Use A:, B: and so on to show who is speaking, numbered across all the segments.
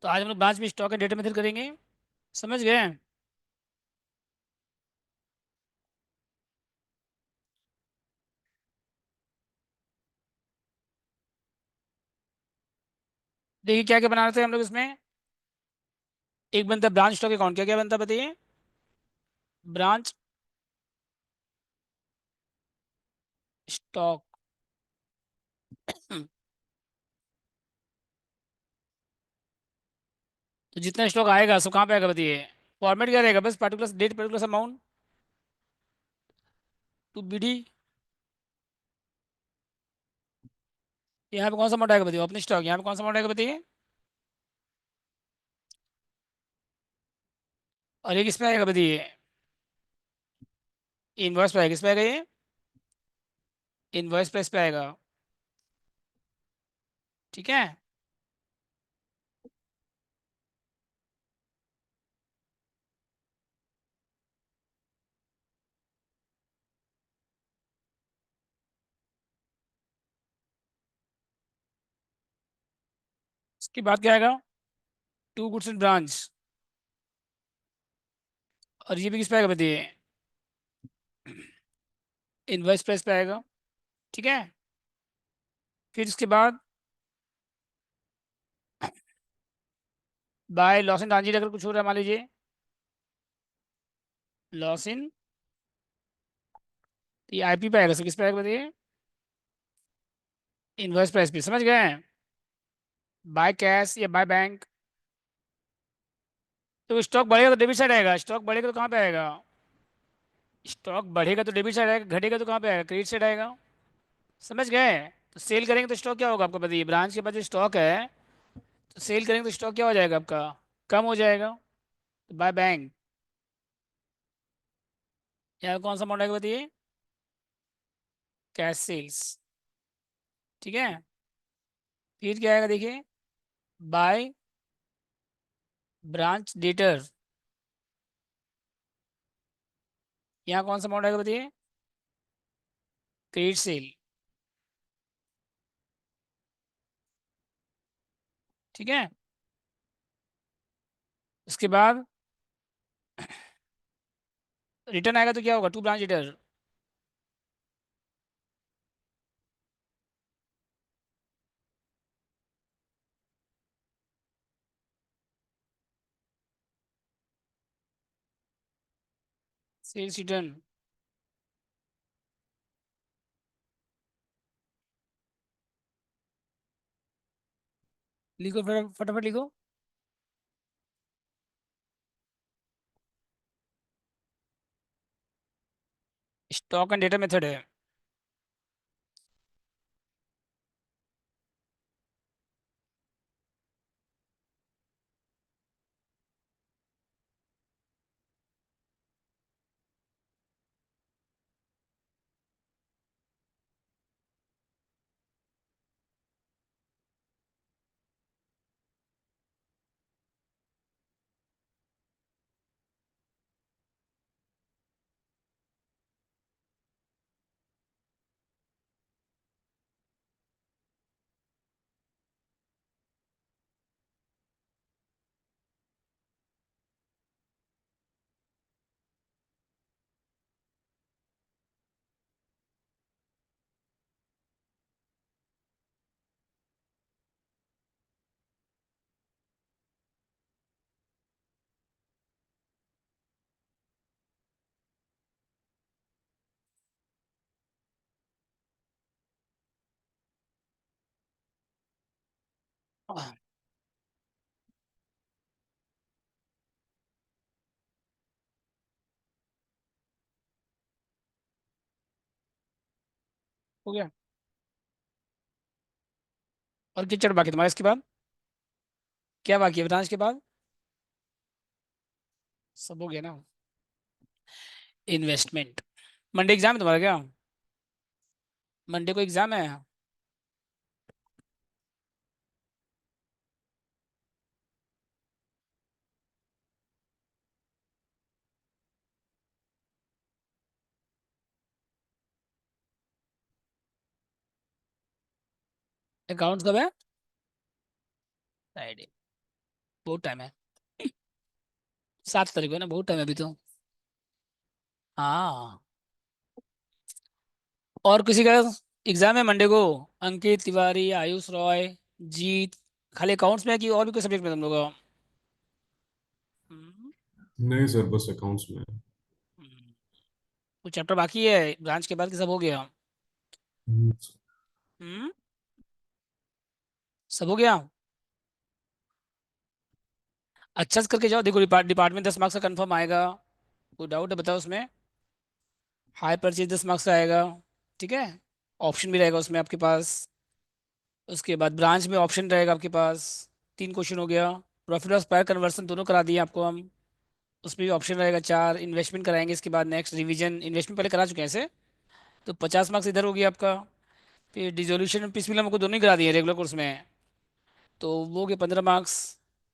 A: तो आज हम लोग ब्रांच में स्टॉक एंड डेटा मेथड करेंगे। समझ गए? देखिए क्या क्या बना रहे थे हम लोग इसमें। एक बनता है ब्रांच स्टॉक अकाउंट। क्या क्या बनता है बताइए। Branch stock. तो जितना स्टॉक आएगा सब कहाँ पे आएगा बताइए। फॉर्मेट क्या रहेगा? बस particular date, particular amount to B D. यहाँ पे कौन सा अमाउंट आएगा बताइए? Opening stock. यहाँ पे कौन सा अमाउंट आएगा बताइए। और ये किस पे आएगा बताइए? इनवॉइस पे आएगा। किस पे आएगा ये? इनवॉइस पे इस पे आएगा। ठीक है। इसके बाद क्या आएगा? To goods in branch. और ये भी किस पे आएगा बताइए? इनवॉइस पे इस पे आएगा। ठीक है। फिर इसके बाद बाय लॉस इन ट्रांजिट अगर कुछ हो रहा है मान लीजिए। Loss in. ये आईपी पे आएगा। सर किस पे आएगा बताइए? इनवॉइस प्राइस पे। समझ गए? बाय कैश या बाय बैंक। तो स्टॉक बढ़ेगा तो डेबिट साइड आएगा। स्टॉक बढ़ेगा तो कहाँ पे आएगा? स्टॉक बढ़ेगा तो डेबिट साइड आएगा, घटेगा तो कहाँ पे आएगा? क्रेडिट साइड आएगा। समझ गए? तो सेल करेंगे तो स्टॉक क्या होगा आपका बताइए? ब्रांच के पास जो स्टॉक है, तो सेल करेंगे तो स्टॉक क्या हो जाएगा आपका? कम हो जाएगा। तो बाय बैंक। यहाँ कौन सा अमाउंट आएगा बताइए? Cash sales. ठीक है। फिर क्या आएगा देखिए? By branch debtor. यहाँ कौन सा अमाउंट आएगा बताइए? Credit sale. ठीक है। उसके बाद रिटर्न आएगा तो क्या होगा? To branch debtor. Sales return. लिखो फटाफट लिखो। स्टॉक एंड डेटा मेथड है। हाँ, हो गया। और क्या चढ़ बाकी तुम्हारा इसके बाद? क्या बाकी है ब्रांच के बाद? सब हो गया ना। इन्वेस्टमेंट। मंडे एग्जाम है तुम्हारा क्या? मंडे को एग्जाम है। अकाउंट्स कब है? फ्राइडे। बहुत टाइम है। 7 तारीख है ना, बहुत टाइम है अभी तो। हाँ। और किसी का एग्जाम है मंडे को? अंकित तिवारी, आयुष रॉय, जीत। खाली अकाउंट्स में है कि और भी कोई सब्जेक्ट में तुम लोग का? हम्म,
B: नहीं सर, बस अकाउंट्स में।
A: हम्म। कुछ चैप्टर बाकी है ब्रांच के बाद कि सब हो गया?
B: हम्म,
A: हम्म। सब हो गया। अच्छा से करके जाओ, देखो डिपार्टमेंट 10 मार्क्स का कंफर्म आएगा। कोई डाउट है बताओ उसमें। हाई परचेज 10 मार्क्स का आएगा। ठीक है। ऑप्शन भी रहेगा उसमें आपके पास। उसके बाद ब्रांच में ऑप्शन रहेगा आपके पास। 3 क्वेश्चन हो गया। प्रॉफिट लॉस प्रायर कन्वर्सन दोनों करा दिए आपको हम। उसमें भी ऑप्शन रहेगा 4। इन्वेस्टमेंट कराएंगे इसके बाद, नेक्स्ट रिवीजन इन्वेस्टमेंट पहले करा चुके हैं ऐसे। तो 50 मार्क्स इधर हो गया आपका। फिर डिसोल्यूशन और पीस मिल हमको दोनों ही करा दिए रेगुलर कोर्स में। तो वो हो गए 15 मार्क्स।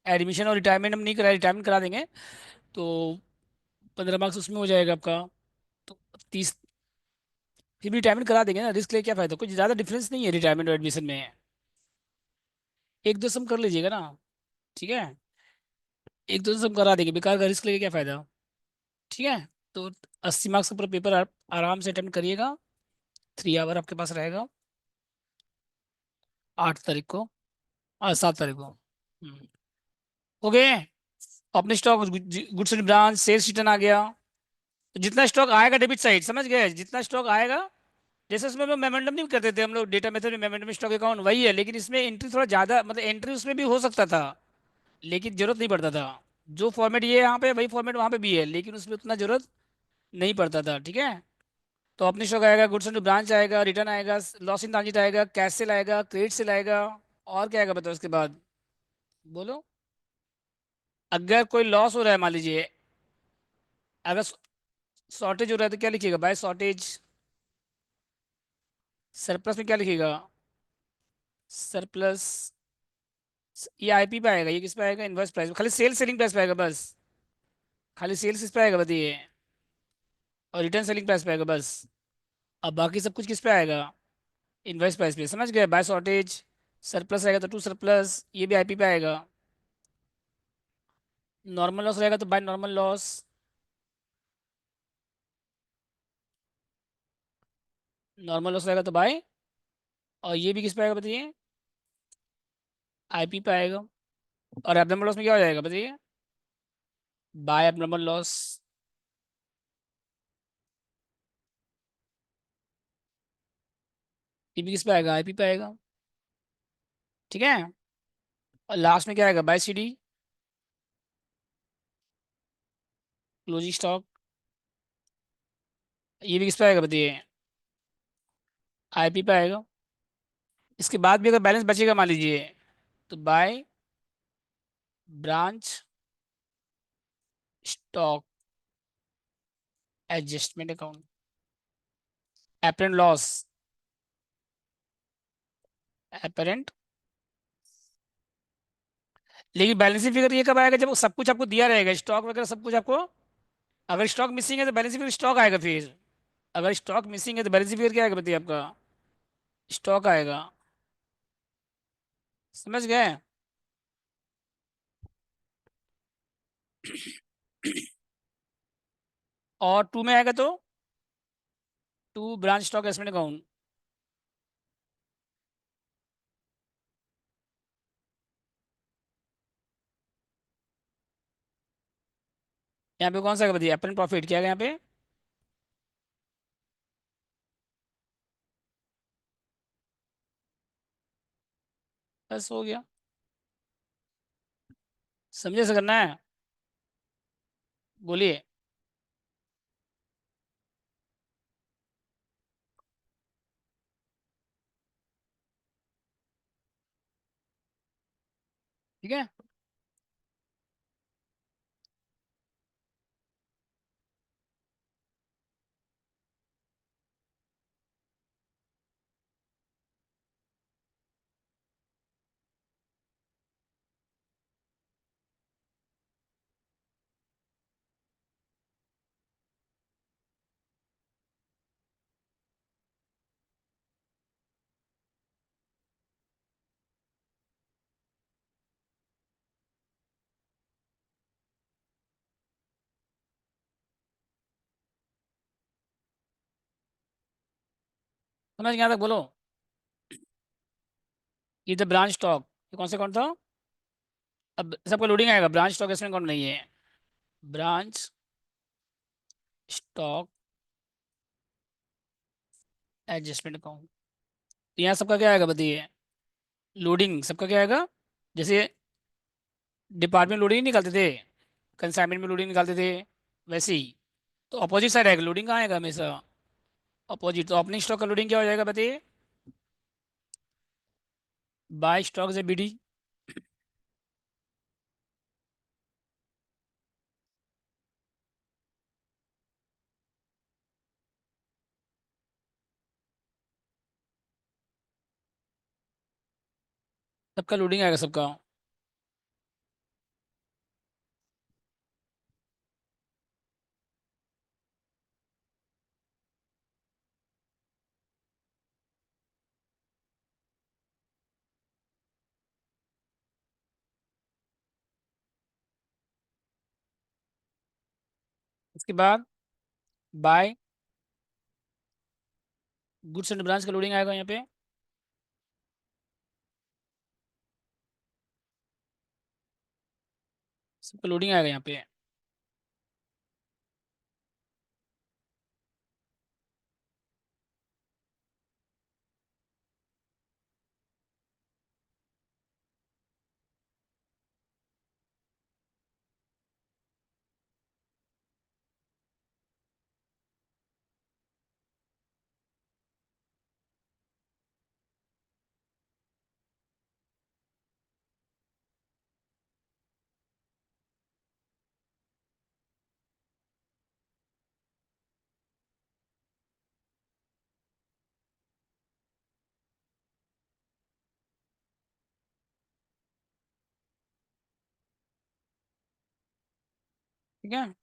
A: एडमिशन और रिटायरमेंट हम नहीं कराए, रिटायरमेंट करा देंगे। तो 15 मार्क्स उसमें हो जाएगा आपका। तो 30। फिर भी रिटायरमेंट करा देंगे ना, रिस्क ले क्या फायदा, कुछ ज़्यादा डिफरेंस नहीं है रिटायरमेंट और एडमिशन में। एक दो सम कर लीजिएगा ना। ठीक है। एक दो सम करा देंगे, बेकार का रिस्क लेके क्या फायदा। ठीक है। तो 80 मार्क्स का पूरा पेपर आप आराम से अटेम्प्ट करिएगा। 3 आवर आपके पास रहेगा। 8 तारीख को। 7 तारीख को। ओके। अपने stock goods and branch sales return आ गया। तो जितना स्टॉक आएगा डेबिट साइड, समझ गए, जितना स्टॉक आएगा। जैसे उसमें हम मेमेंडम नहीं करते थे हम लोग डेटा मेथड में, मेमेंडम स्टॉक अकाउंट वही है, लेकिन इसमें एंट्री थोड़ा ज़्यादा, मतलब एंट्री उसमें भी हो सकता था, लेकिन जरूरत नहीं पड़ता था। जो फॉर्मेट ये है यहाँ पे वही फॉर्मेट वहाँ पे भी है, लेकिन उसमें उतना जरूरत नहीं पड़ता था। ठीक है। तो अपनी स्टॉक आएगा, गुड्स एंड ब्रांच आएगा, रिटर्न आएगा, लॉस इन ट्रांजिट आएगा, कैश सेल आएगा, क्रेडिट सेल आएगा। और क्या आएगा बताओ उसके बाद? बोलो। अगर कोई लॉस हो रहा है मान लीजिए, अगर शॉर्टेज हो रहा है तो क्या लिखिएगा? Bye shortage. सरप्लस में क्या लिखिएगा? सरप्लस। ये आईपी पे आएगा, ये किस पे आएगा? इनवर्स प्राइस, खाली सेल सेलिंग प्राइस पे आएगा बस। खाली सेल्स किस पे आएगा बताइए? और रिटर्न सेलिंग प्राइस पे आएगा बस। अब बाकी सब कुछ किस पे आएगा? इनवर्स प्राइस पे, समझ गए? Bye shortage. सरप्लस आएगा तो टू सरप्लस, ये भी आईपी पे आएगा। नॉर्मल लॉस रहेगा तो by normal loss. Normal loss रहेगा तो बाय। और ये भी किस पे आएगा बताइए? आईपी पे आएगा। और एबनॉर्मल लॉस में क्या हो जाएगा बताइए? By abnormal loss. ये भी किस पे आएगा? आईपी पे आएगा। ठीक है। और लास्ट में क्या आएगा? By CD. Closing stock. ये भी किस पे आएगा बताइए? आईपी पे आएगा। इसके बाद भी अगर बैलेंस बचेगा मान लीजिए, तो bye branch stock adjustment account, apparent loss. Apparent. लेकिन बैलेंस फिगर ये कब आएगा? जब वो सब कुछ आपको दिया रहेगा, स्टॉक वगैरह सब कुछ आपको। अगर स्टॉक मिसिंग है तो बैलेंस फिगर स्टॉक आएगा फिर। अगर स्टॉक मिसिंग है तो बैलेंस फिगर क्या आएगा बताइए आपका? स्टॉक आएगा। समझ गए? और टू में आएगा तो to branch stock adjustment account. यहाँ पे कौन सा आएगा बताइए? अपरेंट प्रॉफिट क्या आएगा यहाँ पे? बस हो गया। समझे से करना है? बोलिए। ठीक है। समझ गया तक बोलो। ये द ब्रांच स्टॉक, ये कौन से अकाउंट था? अब सबका लोडिंग आएगा, ब्रांच स्टॉक इसमें अकाउंट नहीं है। Branch stock adjustment account. यहाँ सबका क्या आएगा बताइए? लोडिंग सबका क्या आएगा? जैसे डिपार्टमेंट लोडिंग निकालते थे, कंसाइनमेंट में लोडिंग निकालते थे, वैसे ही। तो अपोजिट साइड आएगा, लोडिंग कहाँ आएगा हमेशा? अपोजिट। तो ओपनिंग स्टॉक का लोडिंग क्या हो जाएगा बताइए? बाय स्टॉक से बीडी। सबका लोडिंग आएगा सबका। इसके बाद बाय गुड्स एंड ब्रांच का लोडिंग आएगा यहाँ पे। सबका लोडिंग आएगा यहाँ पे। ठीक है।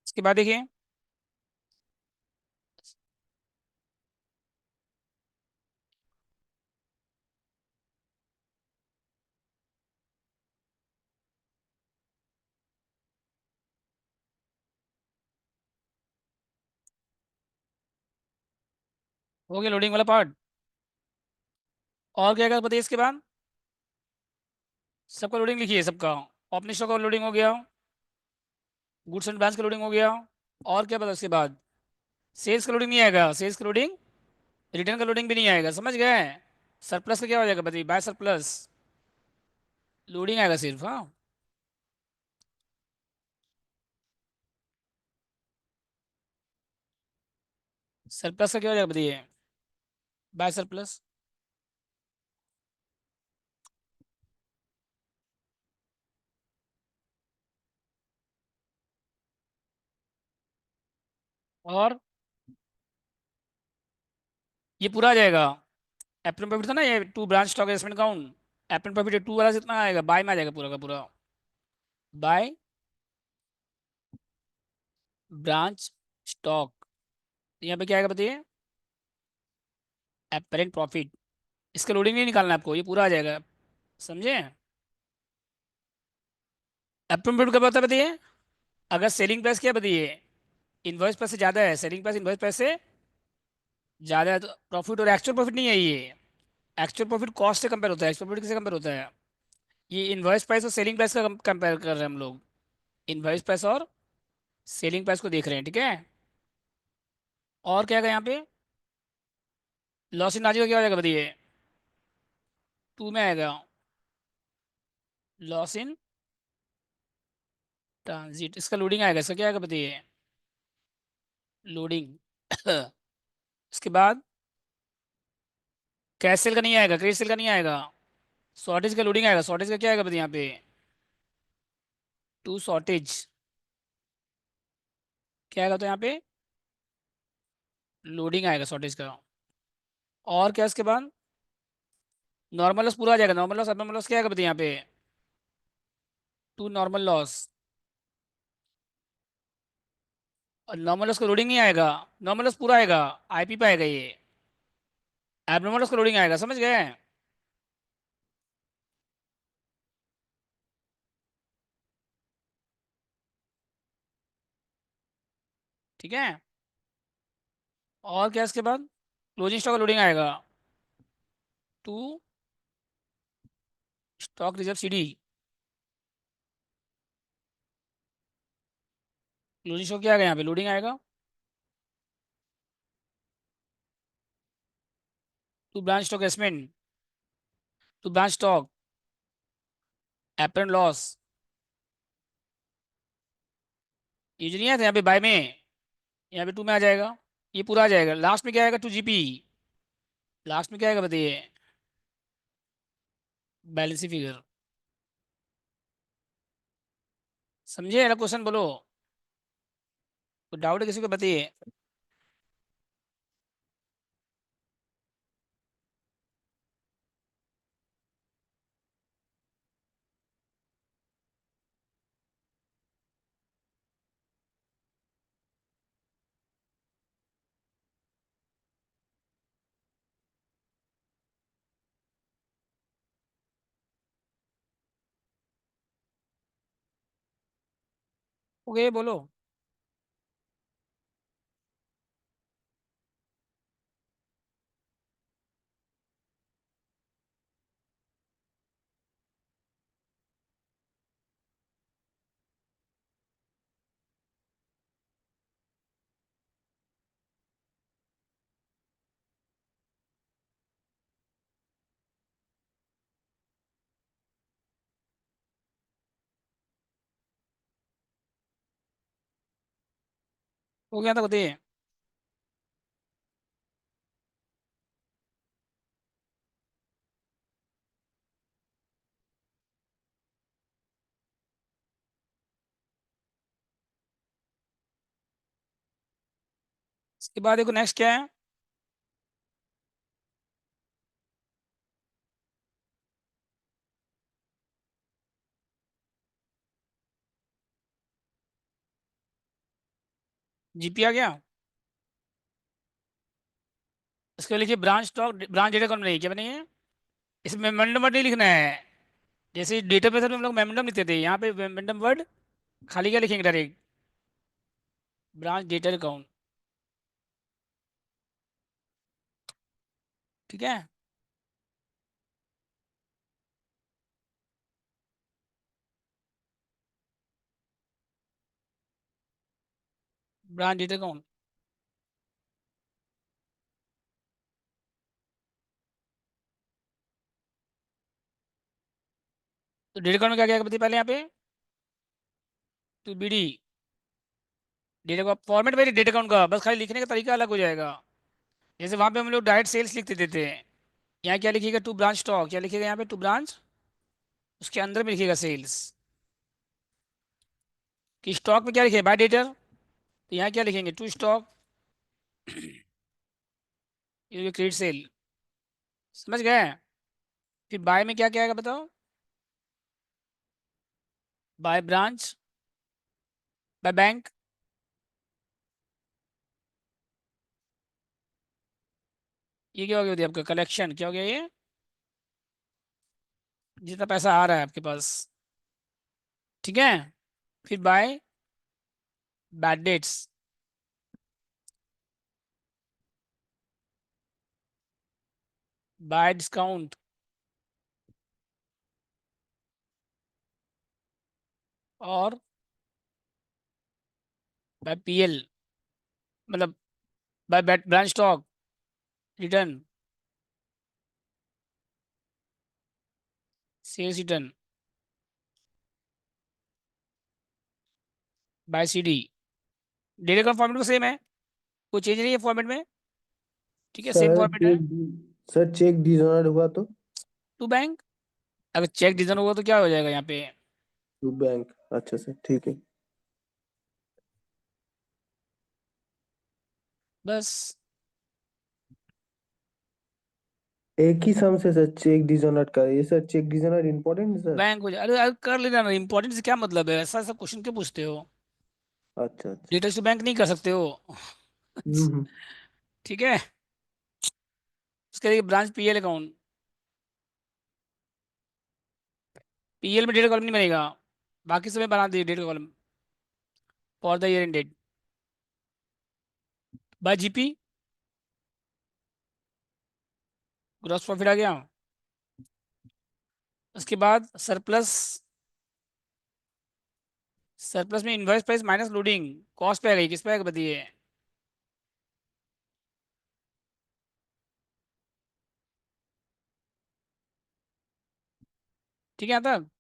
A: इसके बाद देखिए, हो गया लोडिंग वाला पार्ट। और क्या क्या बताइए इसके बाद? सबका लोडिंग लिखिए सबका। ओपनिंग स्टॉक का लोडिंग हो गया, गुड्स एंड ब्रांच का लोडिंग हो गया। और क्या पता उसके बाद? सेल्स का लोडिंग नहीं आएगा, सेल्स का लोडिंग, रिटर्न का लोडिंग भी नहीं आएगा, समझ गए? सरप्लस का क्या हो जाएगा बताइए? बाय सरप्लस लोडिंग आएगा सिर्फ। हाँ, सरप्लस का क्या हो जाएगा बताइए? By surplus. और ये पूरा आ जाएगा। एप्रिल प्रॉफिट था ना ये, to branch stock adjustment account. April profit to वाला कितना आएगा? बाय में आ जाएगा पूरा का पूरा। Bye branch stock. यहाँ पे क्या आएगा बताइए? Apparent profit. इसका लोडिंग नहीं निकालना है आपको, ये पूरा आ जाएगा, समझे? एप्रिल प्रॉफिट कब होता है बताइए? अगर सेलिंग प्राइस क्या बताइए, इनवॉइस प्राइस से ज़्यादा है, सेलिंग प्राइस इनवॉइस प्राइस से ज़्यादा है, तो प्रॉफिट। और एक्चुअल प्रॉफिट नहीं है ये। एक्चुअल प्रॉफिट कॉस्ट से कंपेयर होता है, एक्चुअल प्रॉफिट किससे कंपेयर होता है? ये इनवॉइस प्राइस और सेलिंग प्राइस का कंपेयर कर रहे हैं हम लोग। इनवॉइस प्राइस और सेलिंग प्राइस को देख रहे हैं, ठीक है? और क्या है यहाँ पे? लॉस इन राजू का क्या हो जाएगा बताइए? टू में आएगा। लॉस इन ट्रांजिट, इसका लोडिंग आएगा, इसका क्या आएगा बताइए? लोडिंग। इसके बाद कैश सेल का नहीं आएगा, क्रेडिट सेल का नहीं आएगा। शॉर्टेज का लोडिंग आएगा, शॉर्टेज का क्या आएगा बताइए यहाँ पे? टू शॉर्टेज क्या आएगा तो यहाँ पे? लोडिंग आएगा शॉर्टेज का। और क्या इसके बाद? नॉर्मल लॉस पूरा आ जाएगा, नॉर्मल लॉस अब लॉस क्या आएगा बताइए यहाँ पे, टू नॉर्मल लॉस। और नॉर्मल लॉस का लोडिंग नहीं आएगा, नॉर्मल लॉस पूरा आएगा, आईपी पे आएगा ये, एबनॉर्मल लॉस का लोडिंग आएगा, समझ गए। ठीक है। और क्या इसके बाद, क्लोजिंग स्टॉक का लोडिंग आएगा, to stock reserve CD, closing stock क्या आएगा यहाँ पे, लोडिंग आएगा, to branch stock adjustment, to branch stock apparent loss, ये जो नहीं आता यहाँ पे बाय में, यहाँ पे टू में आ जाएगा, ये पूरा आ जाएगा, लास्ट में क्या आएगा, टू जीपी, लास्ट में क्या आएगा बताइए, बैलेंस फिगर। समझे, अगला क्वेश्चन बोलो, तो डाउट है किसी को बताइए। ओके बोलो। हो गया था बताइए। इसके बाद देखो नेक्स्ट क्या है, जीपी आ गया। इसके लिए लिखिए ब्रांच स्टॉक, ब्रांच डेटा कौन नहीं क्या बनाइए, इसमें मेमोरेंडम वर्ड नहीं लिखना है, जैसे डेटा बेस में हम लोग मेमोरेंडम लिखते थे, यहाँ पे मेमोरेंडम वर्ड खाली क्या लिखेंगे डायरेक्ट, ब्रांच डेटा अकाउंट। ठीक है, ब्रांच डेटा अकाउंट। तो डेटा अकाउंट में क्या क्या बताइए पहले यहाँ पे, टू बी डी, डेटा का फॉर्मेट भाई डेटा अकाउंट का, बस खाली लिखने का तरीका अलग हो जाएगा। जैसे वहाँ पे हम लोग डायरेक्ट सेल्स लिखते देते हैं, यहाँ क्या लिखिएगा, टू ब्रांच स्टॉक, क्या लिखिएगा यहाँ पे, टू ब्रांच, उसके अंदर में लिखिएगा सेल्स, कि स्टॉक में क्या लिखिए बाय डेटर, तो यहाँ क्या लिखेंगे, टू स्टॉक, ये क्रेडिट सेल, समझ गए। फिर बाय में क्या क्या आएगा बताओ, बाय ब्रांच, बाय बैंक, ये क्या हो गया होती है आपका कलेक्शन, क्या हो गया ये, जितना पैसा आ रहा है आपके पास। ठीक है। फिर by bad debts, by discount, और बाय पीएल, मतलब by branch stock return, sales return, by CD. Data का फॉर्मेट तो सेम है, कोई चेंज नहीं है फॉर्मेट में। ठीक है, सेम
C: सर
A: फॉर्मेट है।
C: सर चेक डिसऑनर हुआ तो?
A: टू बैंक, अगर चेक डिजन होगा तो क्या हो जाएगा यहाँ पे,
C: टू बैंक, अच्छा सर ठीक है।
A: बस।
C: एक ही सम से सर चेक डिसऑनर का, ये सर चेक डिसऑनर इम्पोर्टेंट है सर।
A: बैंक हो जाए, अरे अरे कर लेना ना, इंपॉर्टेंट से क्या मतलब है, ऐसा ऐसा क्वेश्चन क्यों पूछते हो।
C: अच्छा अच्छा।
A: डिटेल्स टू बैंक नहीं कर सकते हो।
C: हम्म।
A: ठीक है। उसके लिए ब्रांच पीएल अकाउंट, पीएल में डेट कॉलम नहीं बनेगा, बाकी सब में बना दिए date column for the year end date by GP. Gross profit आ गया। उसके बाद सरप्लस, सरप्लस में invoice price minus loading cost पे आ गई, किस पे आएगा बताइए। ठीक है यहाँ तक।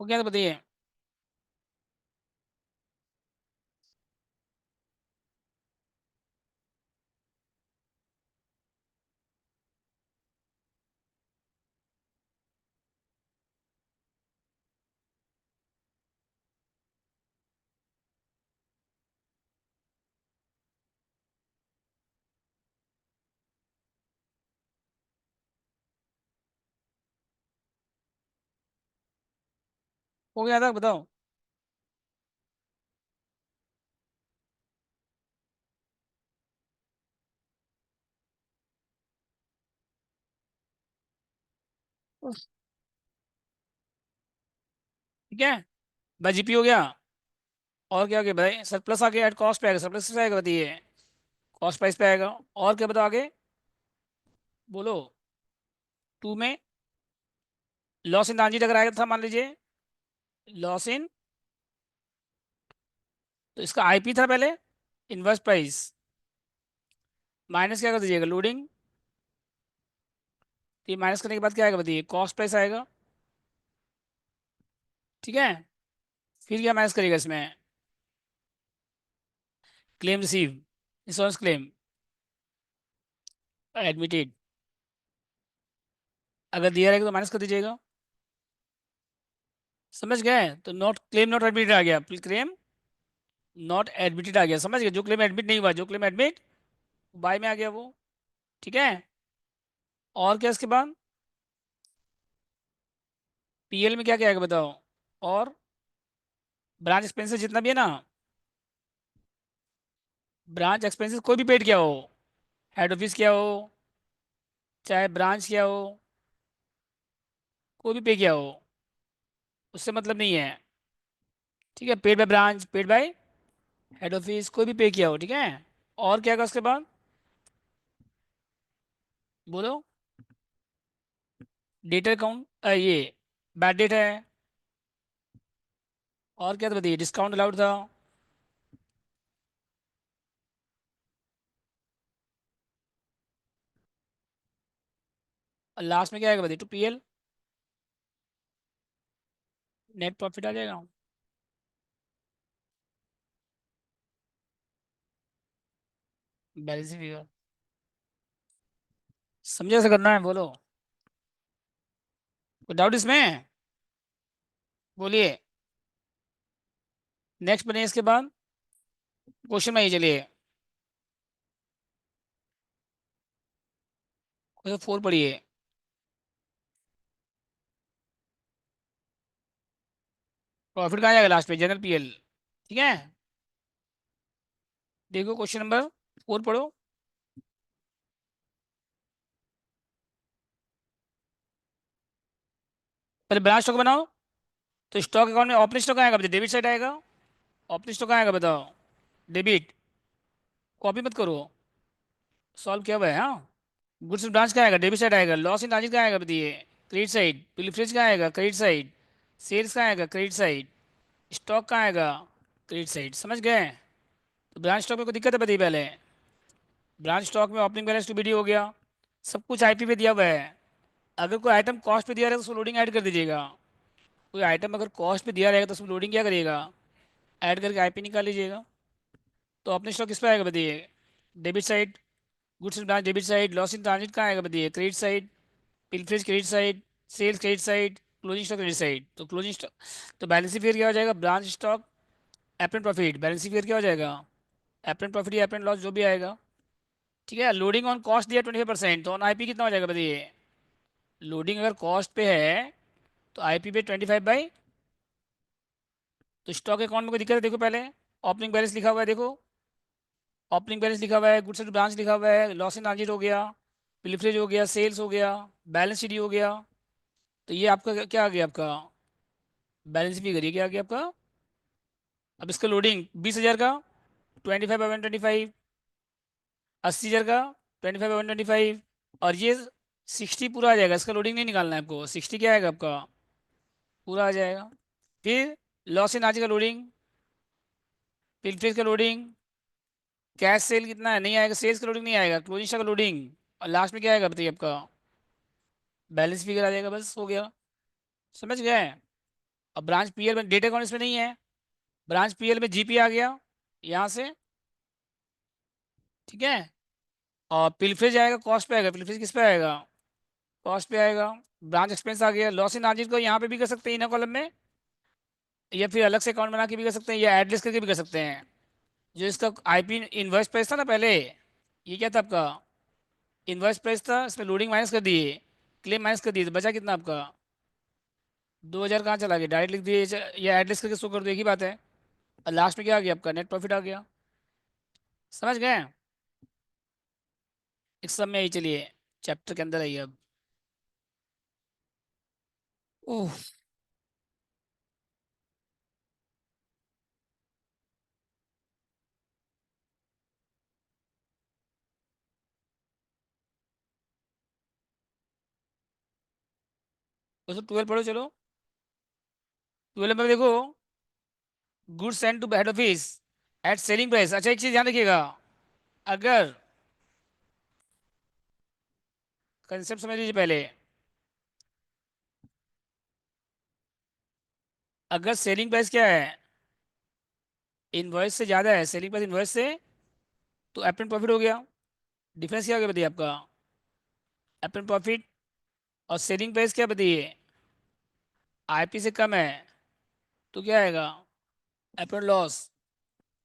A: वो क्या था बताइए। हो गया था बताओ। ठीक है, बाय जीपी हो गया। और क्या हो गया बताइए, सरप्लस आ गया, एट कॉस्ट पे आएगा, सरप्लस पे आएगा बताइए, कॉस्ट प्राइस पे आएगा। और क्या बताओ आगे, बोलो। टू में लॉस इन ट्रांजिट अगर आएगा था, मान लीजिए लॉस इन, तो इसका आईपी था पहले, इनवर्स प्राइस माइनस क्या कर दीजिएगा लोडिंग, तो ये माइनस करने के बाद क्या आएगा बताइए, कॉस्ट प्राइस आएगा। ठीक है, फिर क्या माइनस करेगा इसमें, claim receive, insurance claim, admitted, अगर दिया रहेगा तो माइनस कर दीजिएगा। समझ गए, तो नॉट क्लेम नॉट एडमिटेड आ गया, क्लेम नॉट एडमिटेड आ गया, समझ गए, जो क्लेम एडमिट नहीं हुआ, जो क्लेम एडमिट बाय में आ गया वो। ठीक है। और क्या इसके बाद, पीएल में क्या क्या आएगा बताओ। और ब्रांच एक्सपेंसेस जितना भी है ना, ब्रांच एक्सपेंसेस कोई भी पेड किया हो, हेड ऑफिस किया हो, चाहे ब्रांच किया हो, कोई भी पे किया हो, उससे मतलब नहीं है। ठीक है, paid by branch, paid by head office, कोई भी पे किया हो। ठीक है। और क्या होगा उसके बाद, बोलो। डेटर अकाउंट, ये बैड डेट है। और क्या था बताइए, डिस्काउंट अलाउड था। और लास्ट में क्या आएगा बताइए, टू पीएल, नेट प्रॉफिट आ जाएगा। बैलेंस फिगर, समझे ऐसे करना है, बोलो। कोई डाउट इसमें, बोलिए। नेक्स्ट बने इसके बाद क्वेश्चन में, ये चलिए क्वेश्चन 4 पढ़िए। प्रॉफिट कहाँ जाएगा लास्ट पे, जनरल पीएल। ठीक है, देखो क्वेश्चन नंबर 4 पढ़ो। पहले ब्रांच स्टॉक बनाओ, तो स्टॉक अकाउंट में ओपनिंग स्टॉक आएगा बताइए, डेबिट साइड आएगा, ओपनिंग स्टॉक आएगा बताओ, डेबिट। कॉपी मत करो, सॉल्व किया हुआ है। हाँ, गुड्स ब्रांच का आएगा, डेबिट साइड आएगा। लॉस इन ट्रांजिट का आएगा, बताइए, क्रेडिट साइड। प्रीफेस का आएगा, क्रेडिट साइड। सेल्स का आएगा, क्रेडिट साइड। स्टॉक का आएगा, क्रेडिट साइड। समझ गए? तो ब्रांच स्टॉक में कोई दिक्कत है, बताइए पहले। ब्रांच स्टॉक में ओपनिंग बैलेंस टू बीडी हो गया, सब कुछ आईपी पे दिया हुआ है। अगर कोई आइटम कॉस्ट पे दिया रहेगा तो उसमें लोडिंग ऐड कर दीजिएगा। कोई आइटम अगर कॉस्ट पे दिया रहेगा तो उसमें लोडिंग क्या करिएगा, ऐड करके आईपी निकाल लीजिएगा। तो ओपनिंग स्टॉक किस पे आएगा, बताइए, debit side. Goods in branch debit side. Loss in transit का आएगा, बताइए, credit side. Pilferage credit side. Sales credit side. Closing stock credit side. तो क्लोजिंग स्टॉक, तो बैलेंस फिगर क्या हो जाएगा, branch stock apparent profit. Balance figure क्या हो जाएगा, एपरेंट प्रॉफिट या एपरेंट लॉस जो भी आएगा। ठीक है। लोडिंग ऑन कॉस्ट दिया 25%, तो ऑन आईपी कितना हो जाएगा, बताइए। लोडिंग अगर कॉस्ट पे है तो आईपी पे 25/। तो स्टॉक अकाउंट में कोई दिक्कत है, देखो पहले। ओपनिंग बैलेंस लिखा हुआ है, देखो। ओपनिंग बैलेंस लिखा हुआ है, गुड्स एंड ब्रांच लिखा हुआ है, लॉस इन ट्रांजिट हो गया, पिलफरेज हो गया, सेल्स हो गया, बैलेंस शीट हो गया। तो ये आपका क्या आ गया, आपका बैलेंस फिगर। ये क्या आ गया आपका। अब इसका लोडिंग 20,000 का 25/125, 80,000 का 25/125, और ये 60 पूरा आ जाएगा। इसका लोडिंग नहीं निकालना है आपको, 60 क्या आएगा आपका, पूरा आ जाएगा। फिर लॉस इन आज का लोडिंग, पिलफरेज का लोडिंग, कैश सेल कितना है, नहीं आएगा, सेल्स का लोडिंग नहीं आएगा, क्लोजिंग का लोडिंग, और लास्ट में क्या आएगा, बताइए, आपका बैलेंस फिगर आ जाएगा। बस हो गया। समझ गए? अब ब्रांच पीएल में डेटा अकाउंट इसमें नहीं है, ब्रांच पीएल में जीपी आ गया यहाँ से। ठीक है। और पिलफरेज आएगा, कॉस्ट पे आएगा। पिलफरेज किस पे आएगा, कॉस्ट पे आएगा। ब्रांच एक्सपेंस आ गया। लॉस इन ट्रांजिट को यहाँ पे भी कर सकते हैं, इन कॉलम में, या फिर अलग से अकाउंट बना के भी कर सकते हैं, या एडलेस करके भी कर सकते हैं। जो इसका आईपी इनवॉइस प्राइस था ना पहले, ये क्या था आपका, इनवॉइस प्राइस था, इसमें लोडिंग माइनस कर दिए, क्लेम माइनस कर दिए, तो बचा कितना आपका, 2,000 कहाँ चला गया, डायरेक्ट लिख दिए, या एडलेस करके शो कर दो, एक ही बात है। और लास्ट में क्या आ गया आपका, नेट प्रॉफिट आ गया। समझ गए? इस सब में ही, चलिए चैप्टर के अंदर आइए अब। ओह, तो 12 पढ़ो, चलो। 12 में देखो, goods send to head office at selling price. अच्छा, एक चीज ध्यान रखिएगा, अगर, कंसेप्ट समझ लीजिए पहले, अगर सेलिंग प्राइस क्या है, इनवॉइस से ज़्यादा है, सेलिंग प्राइस इनवॉइस से, तो एपरेंट प्रॉफिट हो गया। डिफरेंस क्या हो गया, बताइए आपका, एपरेंट प्रॉफिट। और सेलिंग प्राइस क्या, बताइए, आईपी से कम है, तो क्या आएगा, एपरेंट लॉस।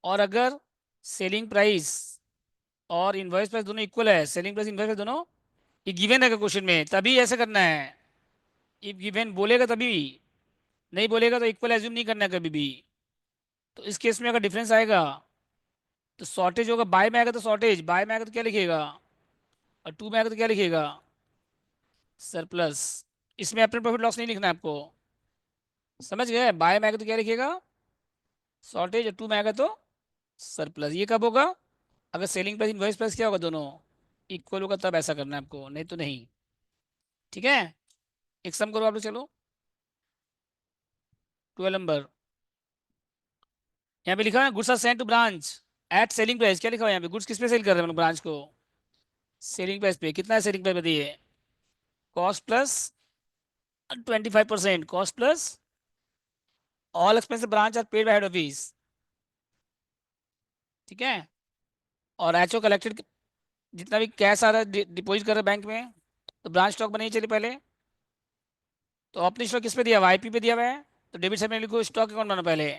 A: और अगर सेलिंग प्राइस और इनवॉइस प्राइस दोनों इक्वल है, सेलिंग प्राइस इनवॉइस प्राइस दोनों, ये गिवन है क्वेश्चन में, तभी ऐसा करना है। इफ गिवन बोलेगा तभी, नहीं बोलेगा तो इक्वल एज्यूम नहीं करना है कभी भी। तो इस केस में अगर डिफरेंस आएगा तो शॉर्टेज होगा, बाय में आएगा तो शॉर्टेज, बाय में आएगा तो क्या लिखेगा, और टू में आएगा तो क्या लिखेगा, सरप्लस। इसमें अपने प्रॉफिट लॉस नहीं लिखना है आपको। समझ गए? बाय में आएगा तो क्या लिखेगा, शॉर्टेज, और टू में आएगा तो सरप्लस। ये कब होगा, अगर सेलिंग प्राइस इनवॉइस प्राइस क्या होगा, दोनों इक्वल होगा, तब ऐसा करना है आपको, नहीं तो नहीं। ठीक है। एक सम करो आप लोग, चलो। 12 नंबर, यहाँ पे लिखा है goods are sent to branch at selling price. क्या लिखा हुआ है यहाँ पे, गुड्स किस पे सेल कर रहे हैं हम लोग ब्रांच को, सेलिंग प्राइस पे। कितना है सेलिंग प्राइस, बताइए, cost plus 25%, cost plus all expense branch are paid by head office. ठीक है। और एचओ कलेक्टेड, जितना भी कैश आ रहा है डिपॉजिट कर रहे हैं बैंक में, तो ब्रांच स्टॉक बनाइए, चलिए पहले। तो अपनी स्टॉक किस पे दिया हुआ है, आईपी पे दिया हुआ है, तो डेबिट साइड में लिखो स्टॉक अकाउंट बनाओ पहले,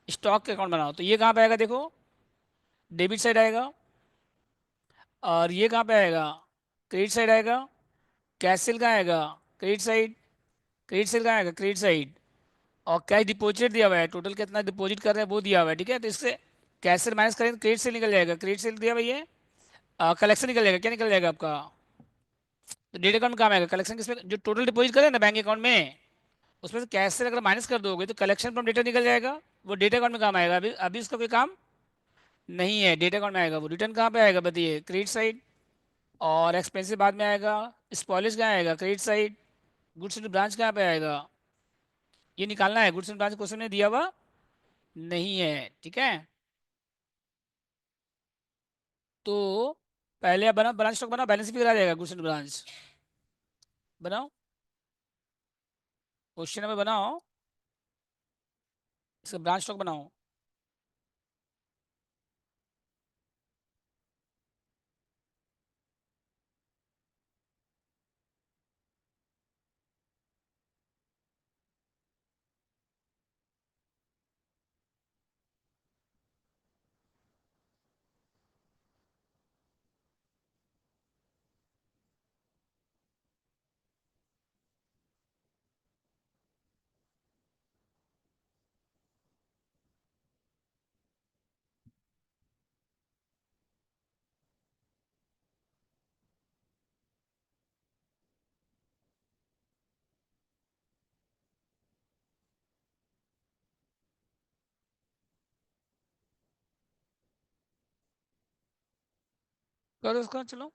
A: स्टॉक के अकाउंट बनाओ। तो ये कहाँ पे आएगा, देखो, डेबिट साइड आएगा। और ये कहाँ पे आएगा, क्रेडिट साइड आएगा। कैश सेल कहाँ आएगा, क्रेडिट साइड। क्रेडिट सेल कहाँ आएगा, क्रेडिट साइड। और कैश डिपॉजिट दिया हुआ है, टोटल कितना डिपॉजिट कर रहे हैं वो दिया हुआ है। ठीक है। तो इससे कैश सेल माइनस करेंगे तो क्रेडिट सेल निकल जाएगा, क्रेडिट सेल दिया भैया, कलेक्शन निकल जाएगा, क्या निकल जाएगा आपका, तो डेट अकाउंट में काम आएगा। कलेक्शन किसमें, जो टोटल डिपॉजिट करें ना बैंक अकाउंट में, उसमें से कैश से अगर माइनस कर दोगे तो कलेक्शन फ्रॉम डेटा निकल जाएगा, वो डेटा अकाउंट में काम आएगा। अभी अभी उसका कोई काम नहीं है, डेटा अकाउंट में आएगा वो। रिटर्न कहाँ पे आएगा बताइए? Credit side. और एक्सपेंसिव बाद में आएगा। स्पॉलिश कहाँ आएगा? Credit side. Goods to branch कहाँ पे आएगा? ये निकालना है। गुड्स टू ब्रांच क्वेश्चन में दिया हुआ नहीं है, ठीक है। तो पहले आप बनाओ ब्रांच स्टॉक, बनाओ, बैलेंस भी करा जाएगा। गुड्स टू ब्रांच बनाओ, क्वेश्चन नंबर बनाओ, इसका ब्रांच स्टॉक बनाओ। करो उसका, चलो।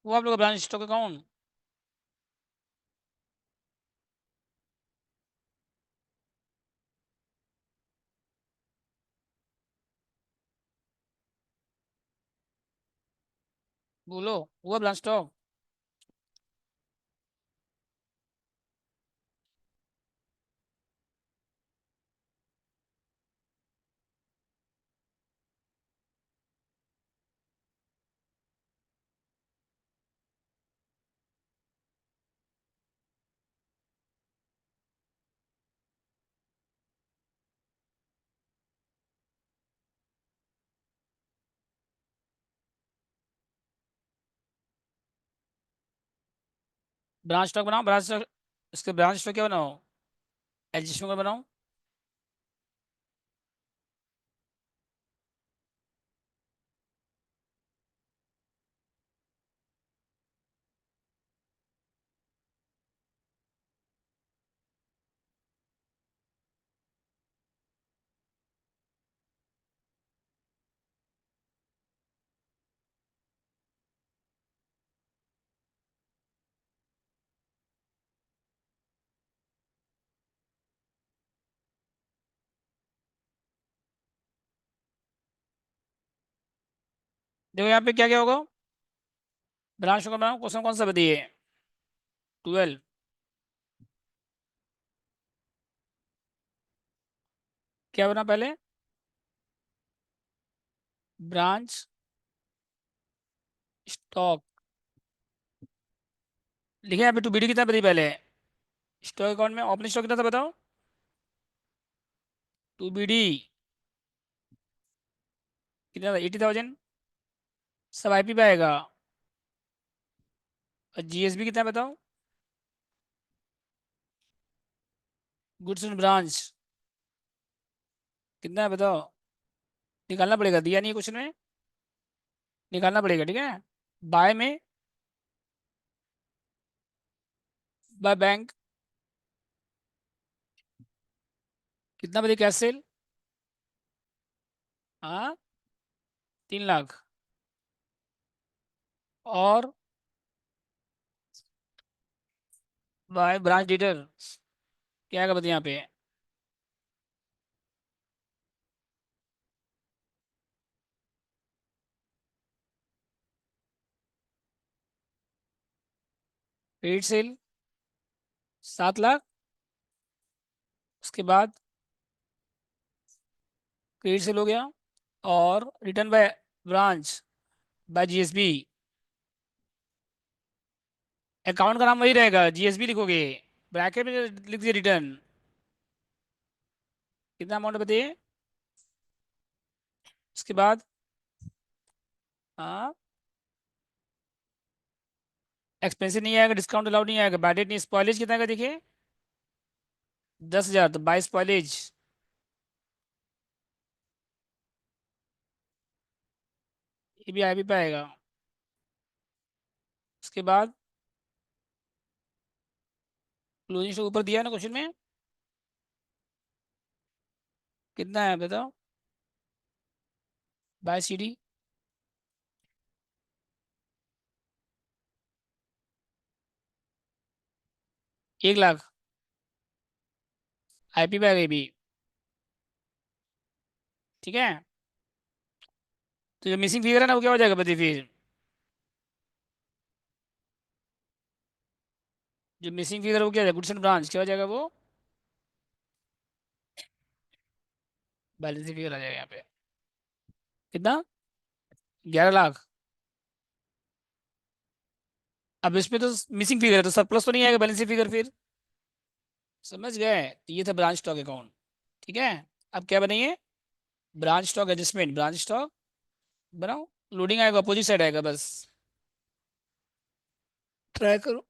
A: वो आप लोग का ब्रांच स्टॉक अकाउंट। बोलो, हुआ ब्रांच स्टॉक। ब्रांच स्टॉक बनाओ, ब्रांच स्टॉक। इसके ब्रांच स्टॉक क्या बनाओ? एडजस्टमेंट का बनाओ। देखो यहाँ पे क्या क्या होगा। ब्रांच स्टॉक बनाओ, क्वेश्चन कौन सा बताइए? 12। क्या बना पहले? Branch stock. लिखे यहाँ पे टू बी डी कितना बताइए पहले? स्टॉक अकाउंट में ओपनिंग स्टॉक कितना था बताओ? टू बी डी कितना था? 80,000। सब आईपी पे आएगा। और जीएसबी कितना है बताओ? गुड्स एंड ब्रांच कितना है बताओ? निकालना पड़ेगा, दिया नहीं है क्वेश्चन में। निकालना पड़ेगा, ठीक है। बाय में, बाय बैंक कितना बताइए? Cash cell. हाँ, 3 लाख। और बाय ब्रांच डिटेल क्या आएगा बताइए यहाँ पे? Credit sale 7 lakh. उसके बाद क्रेडिट सेल हो गया। और return by branch by GSB. Account का नाम वही रहेगा, जीएसबी लिखोगे। ब्रैकेट में लिख दिए रिटर्न। कितना अमाउंट बताइए? उसके बाद हाँ, एक्सपेंसिव नहीं आएगा, डिस्काउंट अलाउड नहीं आएगा, बैडेड नहीं। स्पॉइलेज कितना का देखिए? 10,000, तो 22 स्पॉइलेज। ये भी आईपी पे आएगा। उसके बाद क्लोजिंग स्टॉक ऊपर दिया है ना क्वेश्चन में? कितना है बताओ? Bye CD 1 lakh. आईपी पे आएगा ये भी, ठीक है। तो जो मिसिंग फिगर है ना वो क्या हो जाएगा बताइए फिर? जो मिसिंग फिगर है वो क्या है? गुड्स एंड ब्रांच क्या हो जाएगा वो? बैलेंस फिगर आ जाएगा यहाँ पे। कितना? 11 लाख। अब इसमें तो मिसिंग फिगर है तो सरप्लस तो नहीं आएगा बैलेंस फिगर फिर। समझ गए? तो ये था ब्रांच स्टॉक अकाउंट, ठीक है। अब क्या बनाइए? Branch stock adjustment, branch stock बनाओ। लोडिंग आएगा, अपोजिट साइड आएगा बस। ट्राई करो।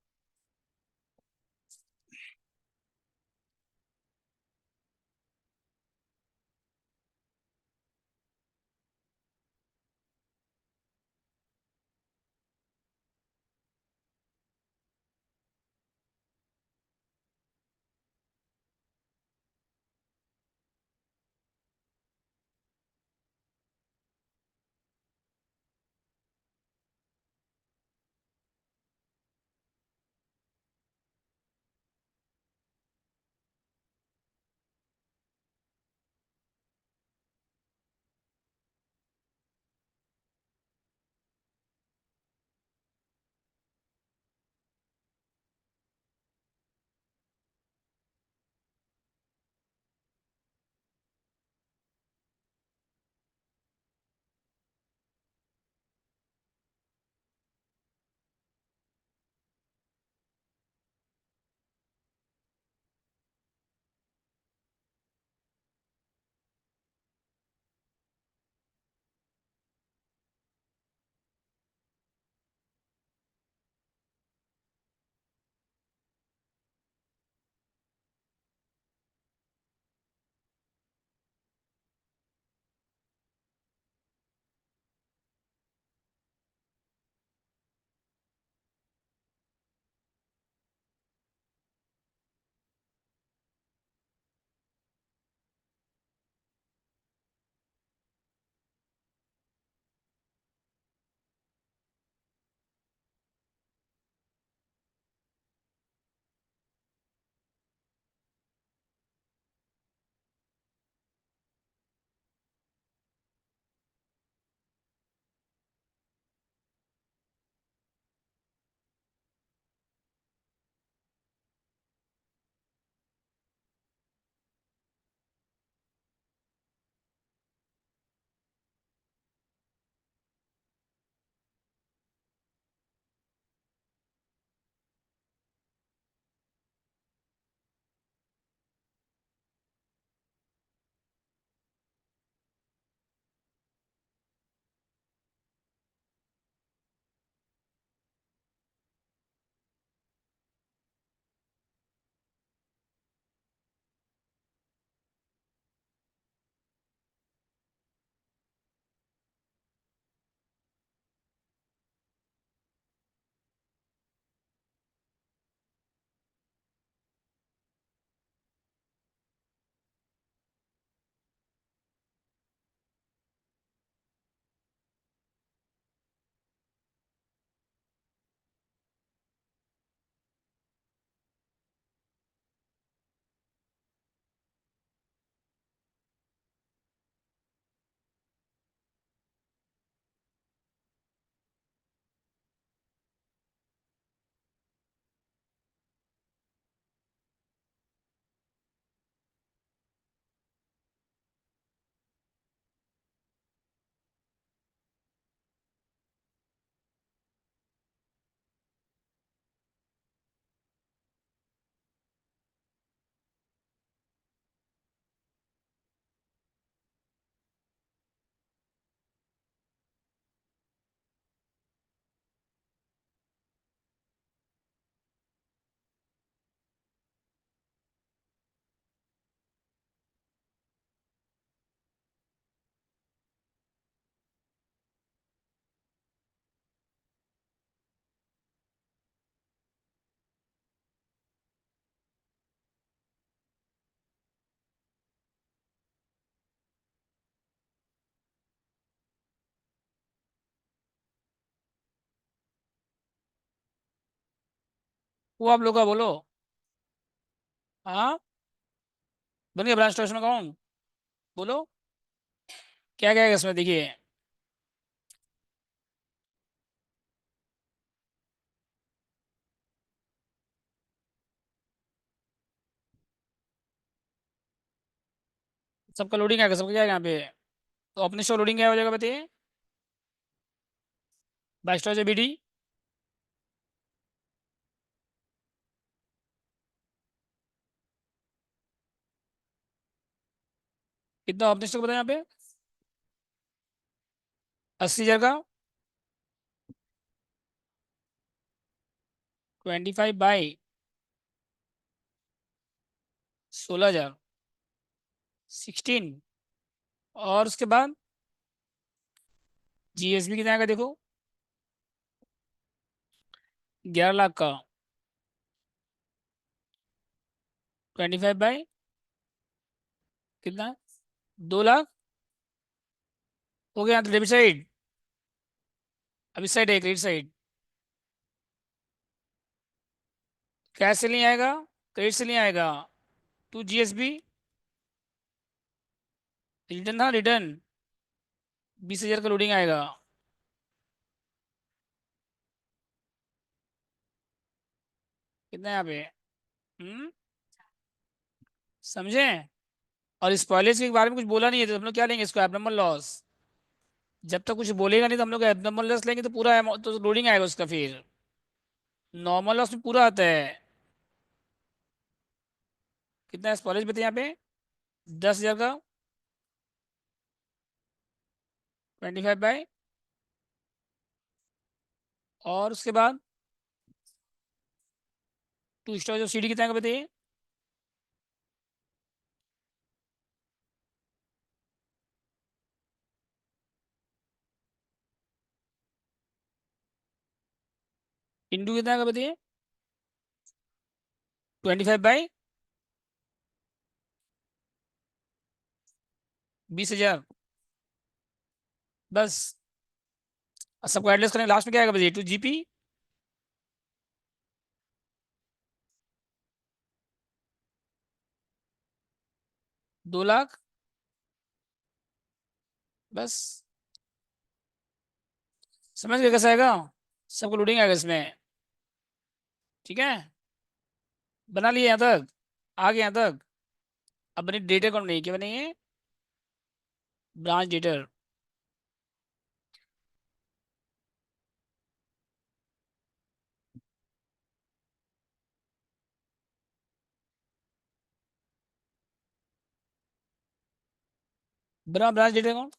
A: वो आप लोग का बोलो। हाँ, बन गया ब्रांच ट्रांजेक्शन अकाउंट। बोलो क्या क्या है इसमें, देखिए। सबका लोडिंग आएगा, सबका क्या है यहाँ पे। तो अपने शो लोडिंग क्या हो जाएगा बताइए। बाइस्टो से BD कितना अपने स्टॉक बताया यहाँ पे। 80,000 का 25/16,000 16। और उसके बाद GSB कितना आएगा देखो। 11 लाख का 25 बाई कितना, 2 लाख। हो गया, तो डेबिट साइड। अब इस साइड है क्रेडिट साइड। कैश से नहीं आएगा, क्रेडिट से नहीं आएगा। टू GSB रिटर्न था, रिटर्न 20,000 का लोडिंग आएगा। कितना यहाँ पे। हम्म, समझे। और इस पॉलिसी के बारे में कुछ बोला नहीं है, तो हम लोग क्या लेंगे इसको, एबनॉर्मल लॉस। जब तक कुछ बोलेगा नहीं तो हम लोग एबनॉर्मल लॉस लेंगे, तो पूरा तो लोडिंग आएगा उसका फिर। नॉर्मल लॉस में पूरा आता है। कितना इस पॉलिसी बताइए यहाँ पे। 10,000 का 25 बाई। और उसके बाद टू स्टॉक जो CD कितना का बताइए। 2 कितना का बताइए। 25/20,000 बस। और सबको एडजस्ट करेंगे, लास्ट में क्या आएगा बताइए। 2 GP 2 लाख बस। समझ गए कैसे आएगा। सबको लोडिंग आएगा इसमें। ठीक है, बना लिए यहाँ तक, आ गए यहाँ तक। अब बनी डेटर कौन नहीं, क्या बनेंगे, ब्रांच डेटर। बना ब्रांच डेटर कौन।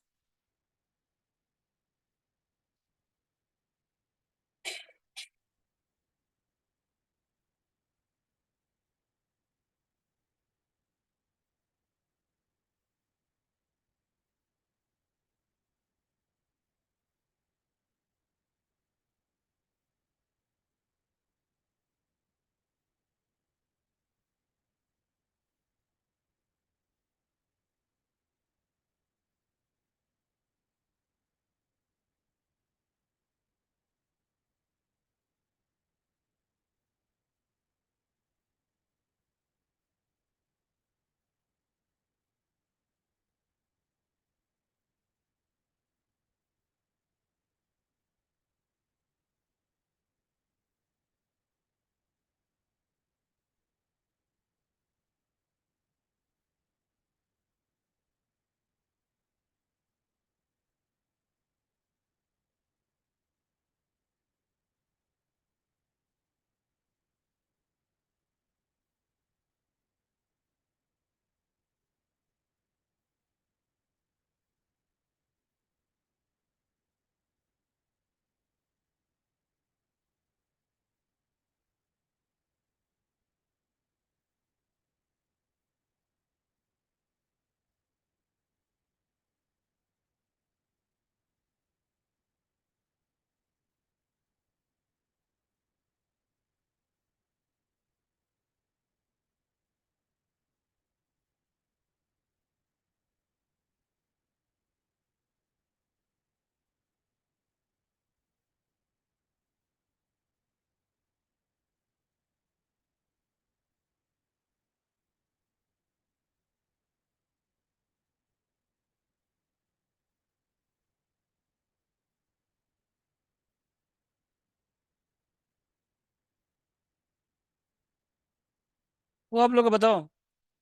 A: वो आप लोग को बताओ,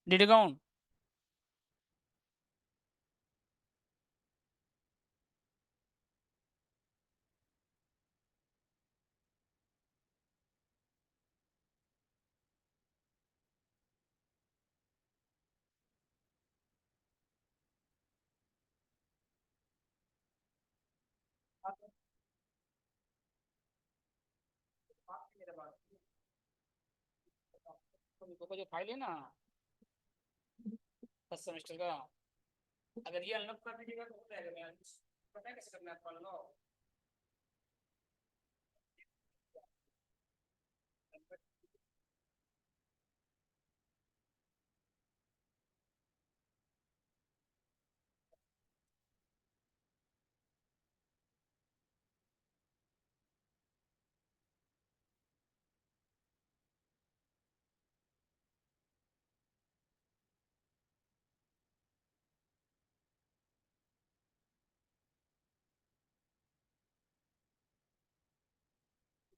A: डेट अकाउंट। तो जो फाइल है ना 10 सेमेस्टर का, अगर ये अनलॉक कर दीजिएगा तो हो जाएगा। मैं पता है कैसे करना है आपको अनलॉक।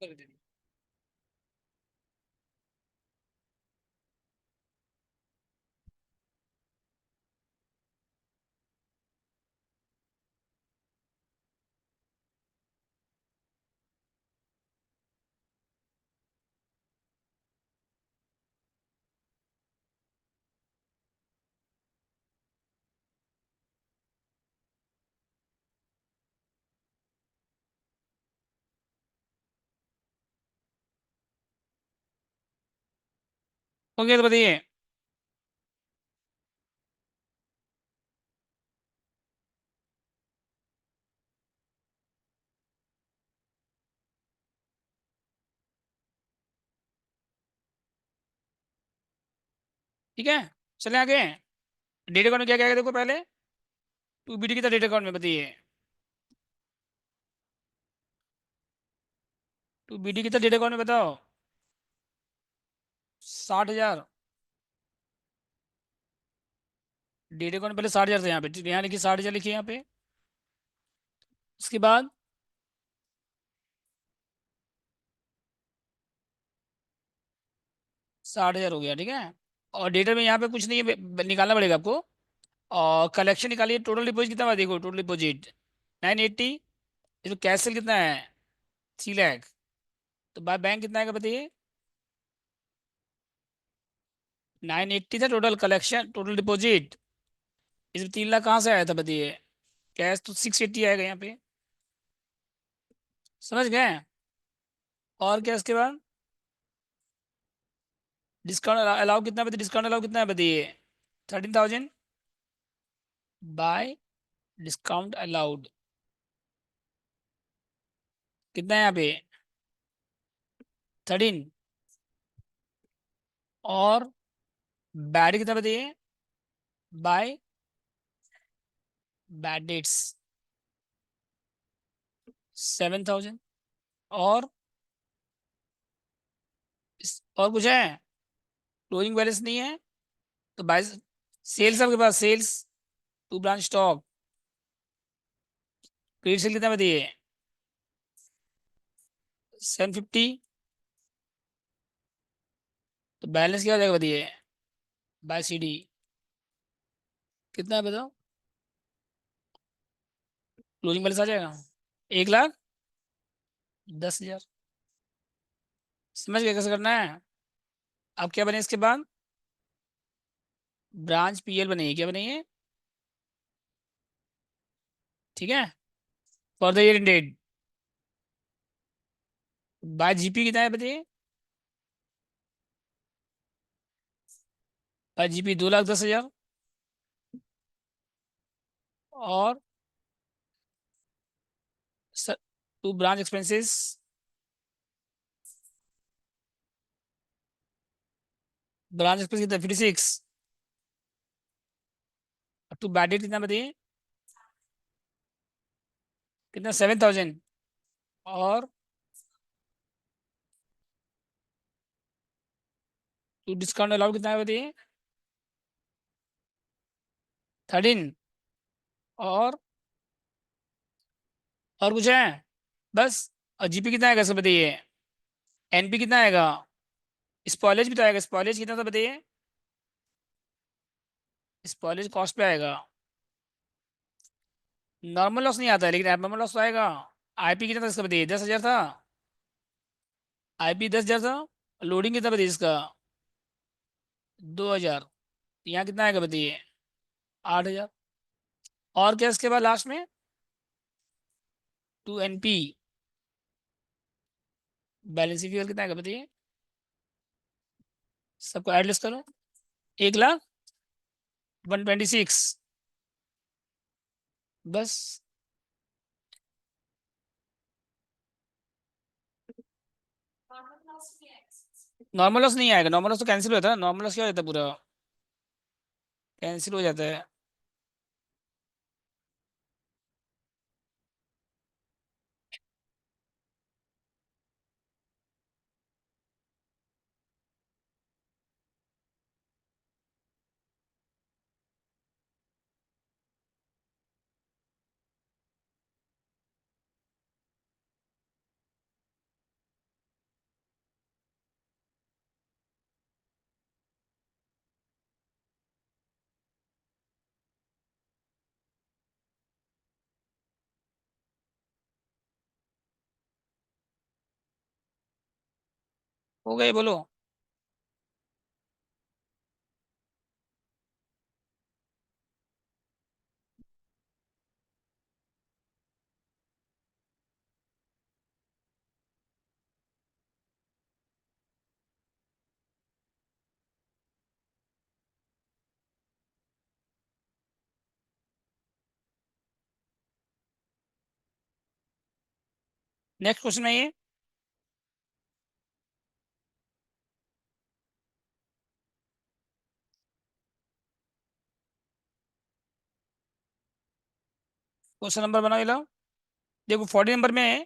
A: कर दीजिए। ओके तो बताइए। ठीक है, चले आगे। डेट अकाउंट में क्या क्या है देखो पहले। टू बी डी कितना डेट अकाउंट में बताइए। टू बी डी कितना डेट अकाउंट में बताओ। 60,000। डेट अकाउंट पहले 60,000 थे यहाँ पे, यहाँ लिखिए 60,000 लिखिए यहाँ पे। उसके बाद 60,000 हो गया, ठीक है। और डेटा में यहाँ पे कुछ नहीं है, निकालना पड़ेगा आपको। और कलेक्शन निकालिए, टोटल डिपॉजिट कितना हुआ देखो, टोटल डिपॉजिट 980। ये तो कैश सेल कितना है, 3 लाख। तो बाय बैंक कितना आएगा बताइए। 980 था टोटल कलेक्शन, टोटल डिपॉजिट। इसमें 3 लाख कहाँ से आया था बताइए। कैश तो 680 आएगा यहाँ पे, समझ गए। और क्या इसके बाद, डिस्काउंट अलाउ कितना बताइए, डिस्काउंट अलाउ कितना है बताइए। 13,000 बाय डिस्काउंट अलाउड कितना है यहाँ पे, 13। और बैड कितना बताइए, बाय बैड डेट्स 7,000। और और कुछ है, क्लोजिंग बैलेंस नहीं है। तो बाय सेल्स आपके पास, sales to branch stock, credit sale कितना बताइए, 750। तो बैलेंस क्या हो जाएगा बताइए, बाय सी डी कितना है बताओ। क्लोजिंग बैलेंस आ जाएगा 1,10,000। समझ गए कैसे करना है। अब क्या बने इसके बाद, ब्रांच पीएल बनेगी, क्या बनेगी, ठीक है। For the year in debt by GP कितना है बताइए। By GP 2,10,000। और to branch expenses, branch expense कितना 56। टू बैड डेट कितना बताइए, कितना 7,000। और टू डिस्काउंट अलाउड कितना है बताइए, 13। और कुछ है, बस। और जीपी कितना आएगा सब बताइए, एनपी कितना आएगा, स्पॉलेज भी तो आएगा, स्पॉलेज कितना था बताइए, स्पॉलेज कॉस्ट पे आएगा। नॉर्मल लॉस नहीं आता है लेकिन एबनॉर्मल लॉस तो आएगा। आईपी कितना था इसका बताइए, 10,000 था। आईपी 10,000 था। लोडिंग कितना बताइए इसका, 2,000। यहाँ कितना आएगा बताइए, 8,000। और क्या इसके बाद लास्ट में, 2 NP। बैलेंस फ्यूल कितना आएगा बताइए, सबको एड लिस्ट करो। 1,01,26। बस। नॉर्मल लॉस नहीं आएगा, नॉर्मल लॉस तो कैंसिल हो जाता है, नॉर्मल लॉस क्या हो जाता है, पूरा कैंसिल हो जाता है। हो गए बोलो। नेक्स्ट क्वेश्चन में ये, क्वेश्चन नंबर बनाओ ये लो। देखो 40 नंबर में है,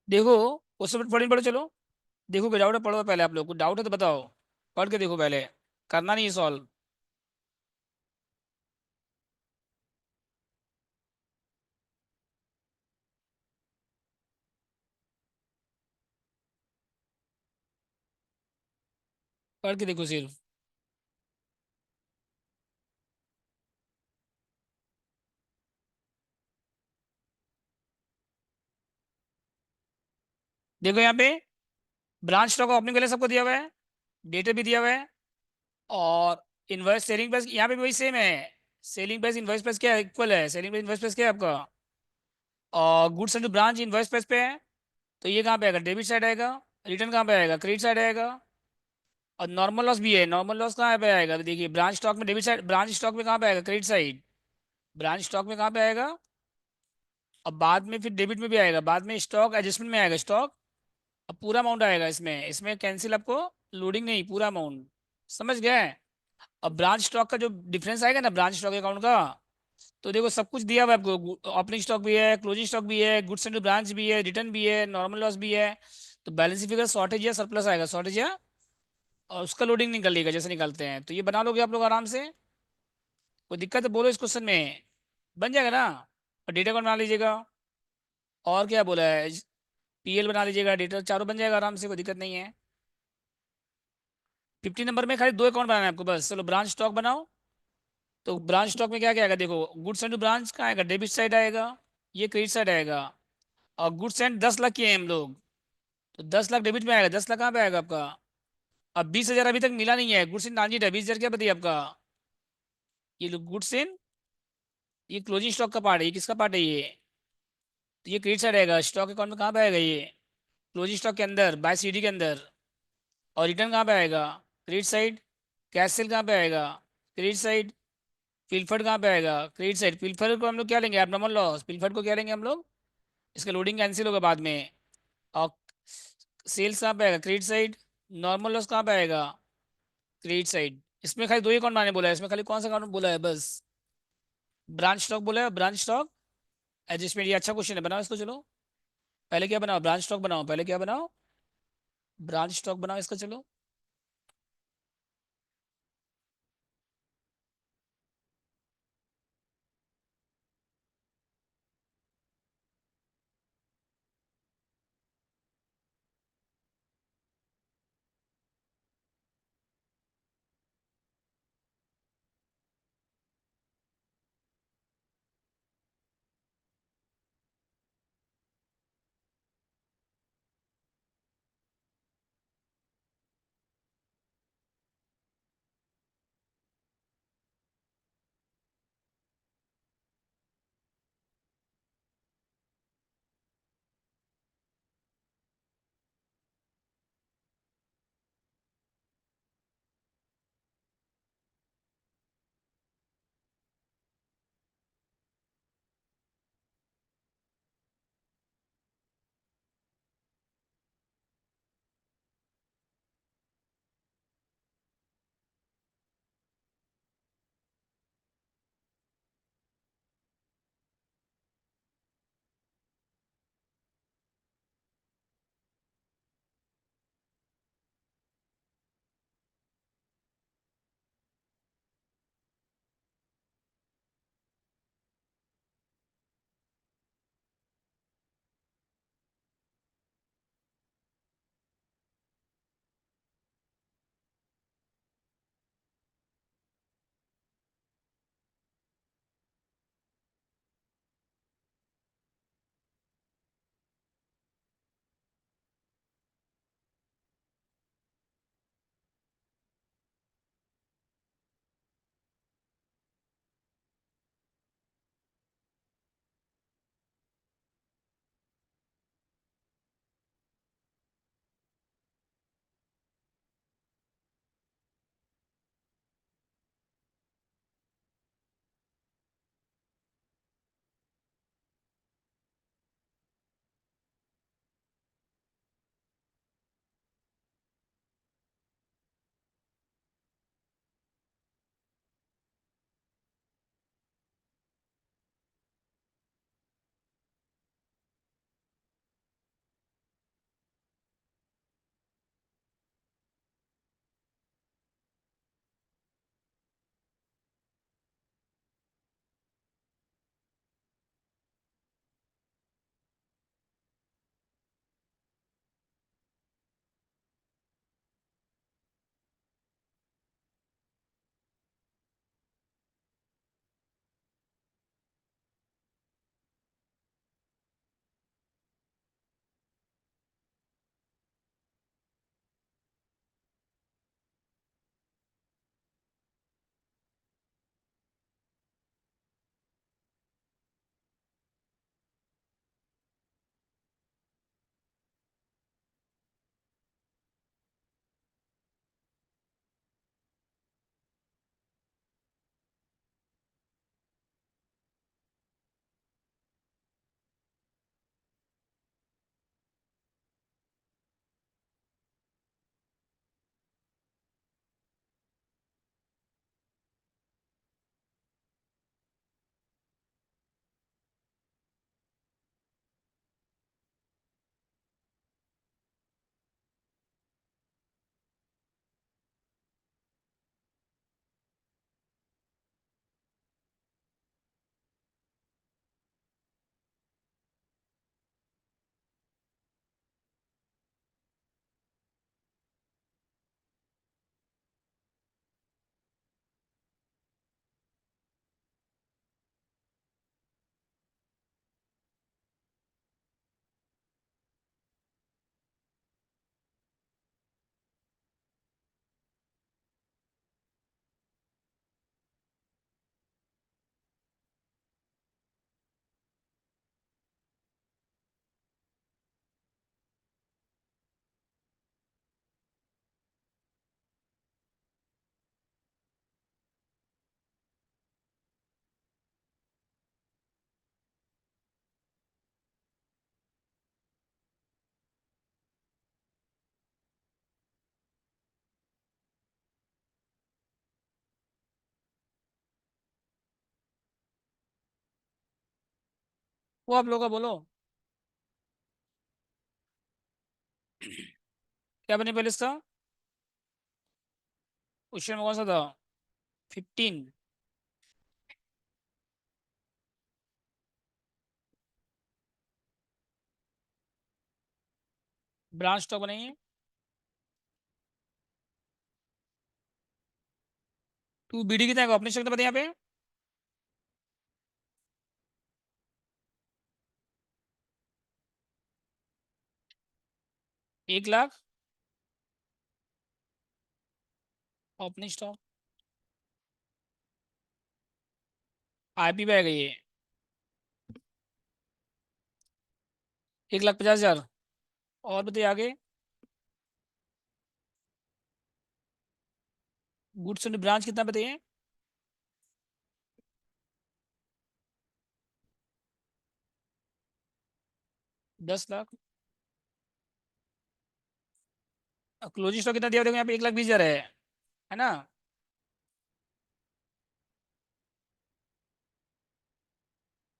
A: देखो क्वेश्चन 40 पढ़ो चलो। देखो कोई डाउट है पढ़ो पहले, आप लोग को डाउट है तो बताओ, पढ़ के देखो पहले, करना नहीं है सॉल्व। पढ़ के देखो सिर्फ। देखो यहाँ पे ब्रांच स्टॉक ओपनिंग पहले सबको दिया हुआ है, डेटा भी दिया हुआ है, और इनवर्स सेलिंग प्राइस यहाँ पे भी वही सेम है। सेलिंग प्राइस इनवर्स प्राइस क्या है, इक्वल है। सेलिंग प्राइस इनवर्स प्राइस क्या है आपका, और goods and branch inverse price पे है। तो ये कहाँ पे आएगा, डेबिट साइड आएगा। रिटर्न कहाँ पे आएगा, क्रेडिट साइड आएगा। और नॉर्मल लॉस भी है, नॉर्मल लॉस कहाँ पे आएगा, देखिए ब्रांच स्टॉक में डेबिट साइड, ब्रांच स्टॉक में कहाँ पे आएगा, क्रेडिट साइड। ब्रांच स्टॉक में कहाँ पे आएगा, अब बाद में फिर डेबिट में भी आएगा, बाद में स्टॉक एडजस्टमेंट में आएगा स्टॉक। अब पूरा अमाउंट आएगा इसमें, इसमें कैंसिल आपको, लोडिंग नहीं, पूरा अमाउंट। समझ गए। अब ब्रांच स्टॉक का जो डिफरेंस आएगा ना ब्रांच स्टॉक अकाउंट का, तो देखो सब कुछ दिया हुआ है आपको, ओपनिंग स्टॉक भी है, क्लोजिंग स्टॉक भी है, गुड्स एंड ब्रांच भी है, रिटर्न भी है, नॉर्मल लॉस भी है। तो बैलेंस फिगर शॉर्टेज या सरप्लस आएगा, शॉर्टेज या, और उसका लोडिंग निकालिएगा जैसे निकालते हैं, तो ये बना लोगे आप लोग आराम से। कोई दिक्कत है बोलो इस क्वेश्चन में, बन जाएगा ना। और डेटा कौन बना लीजिएगा, और क्या बोला है, PL बना लीजिएगा, डेटा चारों बन जाएगा आराम से, कोई दिक्कत नहीं है। 50 नंबर में खाली 2 अकाउंट बनाना है आपको बस, चलो ब्रांच स्टॉक बनाओ। तो ब्रांच स्टॉक में क्या क्या आएगा, देखो गुड्स एंड ब्रांच का आएगा, डेबिट साइड आएगा, ये क्रेडिट साइड आएगा। और गुड्स एंड 10 लाख किए हैं हम लोग, तो 10 लाख डेबिट में आएगा, 10 लाख कहाँ पे आएगा आपका। अब 20,000 अभी तक मिला नहीं है, गुड्स इन ट्रांजिट है, 20,000 क्या बताइए आपका, ये गुड्स इन, ये क्लोजिंग स्टॉक का पार्ट है, ये किसका पार्ट है ये, तो ये क्रेडिट साइड आएगा। स्टॉक अकाउंट में कहाँ पे आएगा ये, क्लोजिंग स्टॉक के अंदर, बाय CD के अंदर। और रिटर्न कहाँ पे आएगा, क्रेडिट साइड। कैश सेल कहाँ पे आएगा, क्रेडिट साइड। पिलफर्ड कहाँ पे आएगा? Credit side. पिलफर्ड को हम लोग क्या लेंगे? Abnormal loss. पिलफर्ड को क्या लेंगे हम लोग? इसका लोडिंग कैंसिल होगा बाद में। और सेल्स कहाँ पे आएगा? Credit side. नॉर्मल लॉस कहाँ पे आएगा? Credit side. इसमें खाली दो ही अकाउंट बनाने बोला है, इसमें खाली कौन सा अकाउंट बोला है? बस ब्रांच स्टॉक बोला है, ब्रांच स्टॉक एडजस्टमेंट। ये अच्छा क्वेश्चन है, बनाओ इसको चलो। पहले क्या बनाओ? ब्रांच स्टॉक बनाओ। पहले क्या बनाओ? ब्रांच स्टॉक बनाओ इसका चलो। वो आप लोगों का बोलो। क्या बने पहले इसका? क्वेश्चन कौन सा था? 15। ब्रांच स्टॉक बनाइए। तू बीडी कितना है अपने स्टॉक बता यहाँ पे। 1 लाख ओपनिंग स्टॉक। आईपी पे आएगा ये। 1,50,000। और बताइए आगे। गुड्स एंड ब्रांच कितना बताइए। 10 लाख। क्लोजिंग स्टॉक कितना दिया देखो यहाँ पे 1,20,000 है ना।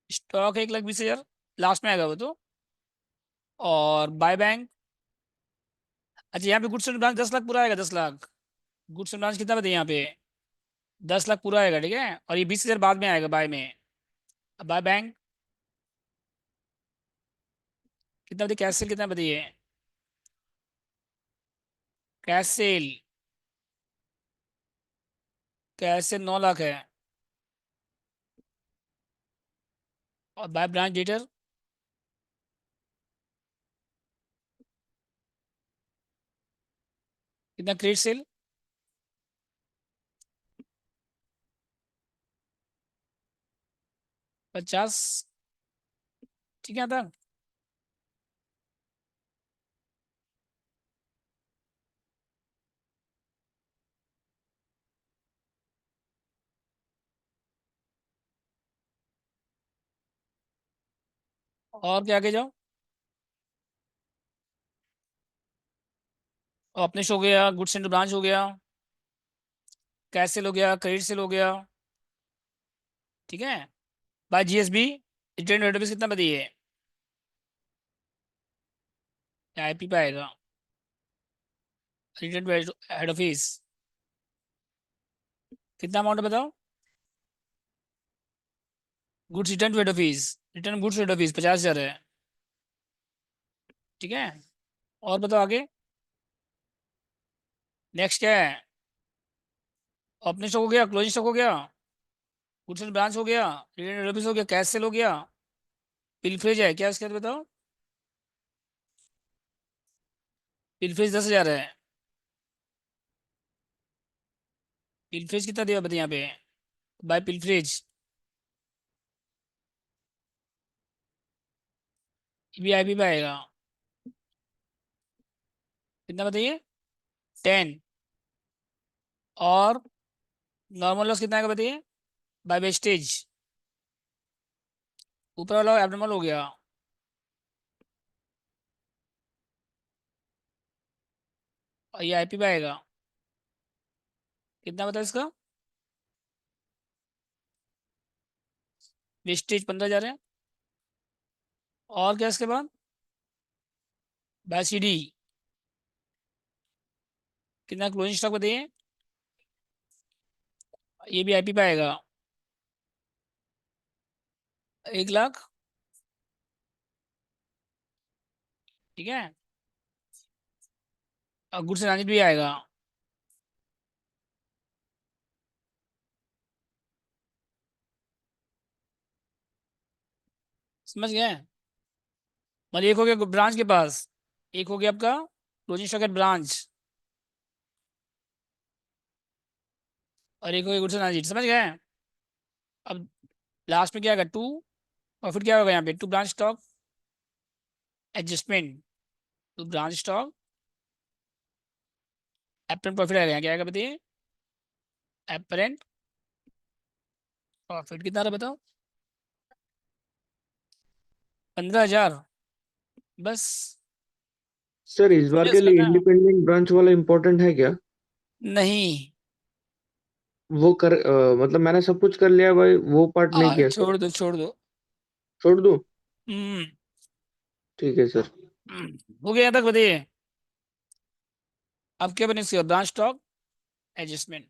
A: स्टॉक है 1,20,000। लास्ट में आएगा वो तो। और बाय बैंक। अच्छा यहाँ पे गुड्स एंड ब्रांच 10 लाख पूरा आएगा 10 लाख। गुड्स एंड ब्रांच कितना बताइए यहाँ पे। 10 लाख पूरा आएगा ठीक है और ये 20,000 बाद में आएगा बाय में। अब बाय बैंक कितना बताइए। कैश सेल कितना बताइए। Cash cell. Cash cell 9 lakh है। और बाय ब्रांच डिटेल कितना। Credit cell 50। ठीक है था। और क्या आगे जाओ। और अपने हो गया। गुड्स एंड ब्रांच हो गया। कैश सेल हो गया। क्रेडिट सेल हो गया। ठीक है। By GSB return rate of कितना बताइए। आईपी पे आएगा। रिटर्न हेड ऑफिस कितना अमाउंट है बताओ। Goods return to head office. Return goods head office 50,000 है। ठीक है। और बताओ आगे। नेक्स्ट क्या है। ओपनिंग स्टॉक हो गया। क्लोजिंग स्टॉक हो गया। गुड्स एंड ब्रांच हो गया। रिटर्न हेड ऑफिस हो गया। कैश सेल हो गया। पिलफ्रेज है क्या इसके बाद बताओ। पिलफ्रेज 10,000 है। पिलफ्रेज कितना दिया बताइए यहाँ पे। बाय पिलफ्रेज वीआईपी पे आएगा। कितना बताइए। 10। और नॉर्मल लॉस कितना आएगा बताइए। बाय वेस्टेज ऊपर वाला एबनॉर्मल हो गया। और ये आईपी पे आएगा। कितना बताओ इसका। वेस्टेज 15,000 है। और क्या इसके बाद। बाय सीडी कितना। क्लोजिंग स्टॉक बताइए। ये भी आईपी पे आएगा। 1 लाख। ठीक है। और गुड्स एंड भी आएगा। समझ गए। मतलब एक हो गया ब्रांच के पास। एक हो गया आपका क्लोजिंग स्टॉक एट ब्रांच। और एक हो गया गुड्स एंड समझ गए। अब लास्ट में क्या आएगा 2। और फिर क्या होगा यहाँ पे 2 branch stock adjustment. 2 branch stock apparent profit आएगा। यहाँ क्या आएगा बताइए। एपरेंट प्रॉफिट कितना रहा बताओ। 15,000 बस।
B: सर इस बार
A: समझे
B: के
A: इसका
B: लिए
A: ना।
B: इंडिपेंडेंट ब्रांच वाला इम्पोर्टेंट है क्या?
A: नहीं।
B: वो कर मतलब मैंने सब कुछ कर लिया भाई, वो पार्ट नहीं किया सर।
A: छोड़ दो छोड़ दो।
B: छोड़ दूं?
A: हम्म।
B: ठीक है सर।
A: हो गया यहाँ तक बताइए। अब क्या बने इसके ब्रांच स्टॉक एडजस्टमेंट।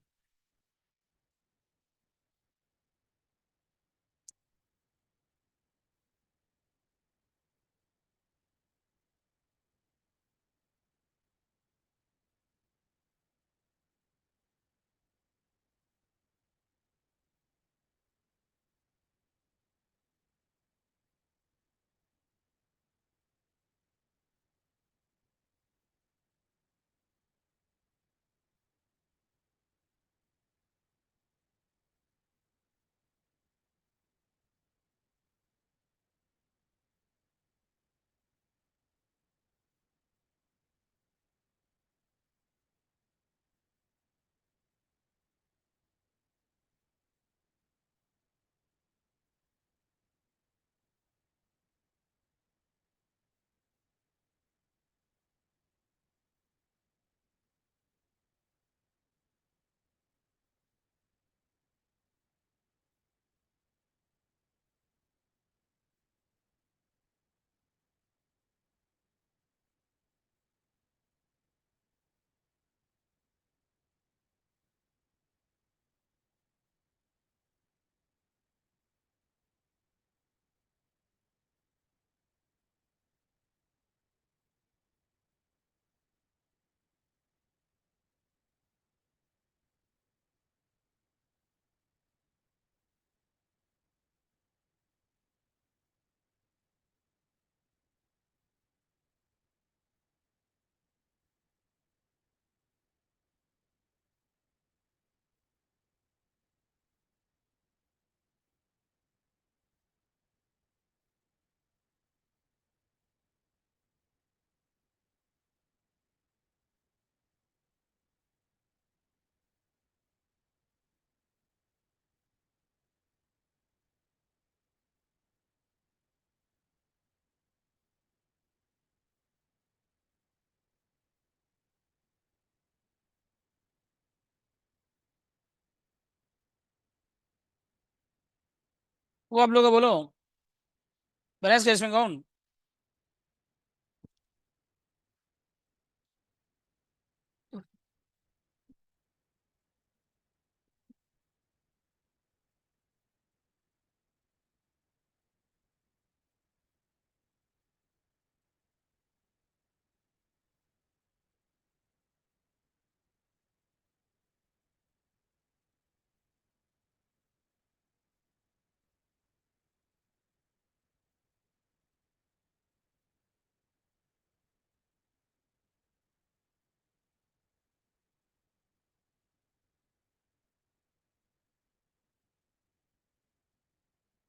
A: वो आप लोग का बोलो। बैलेंस कैश में अकाउंट।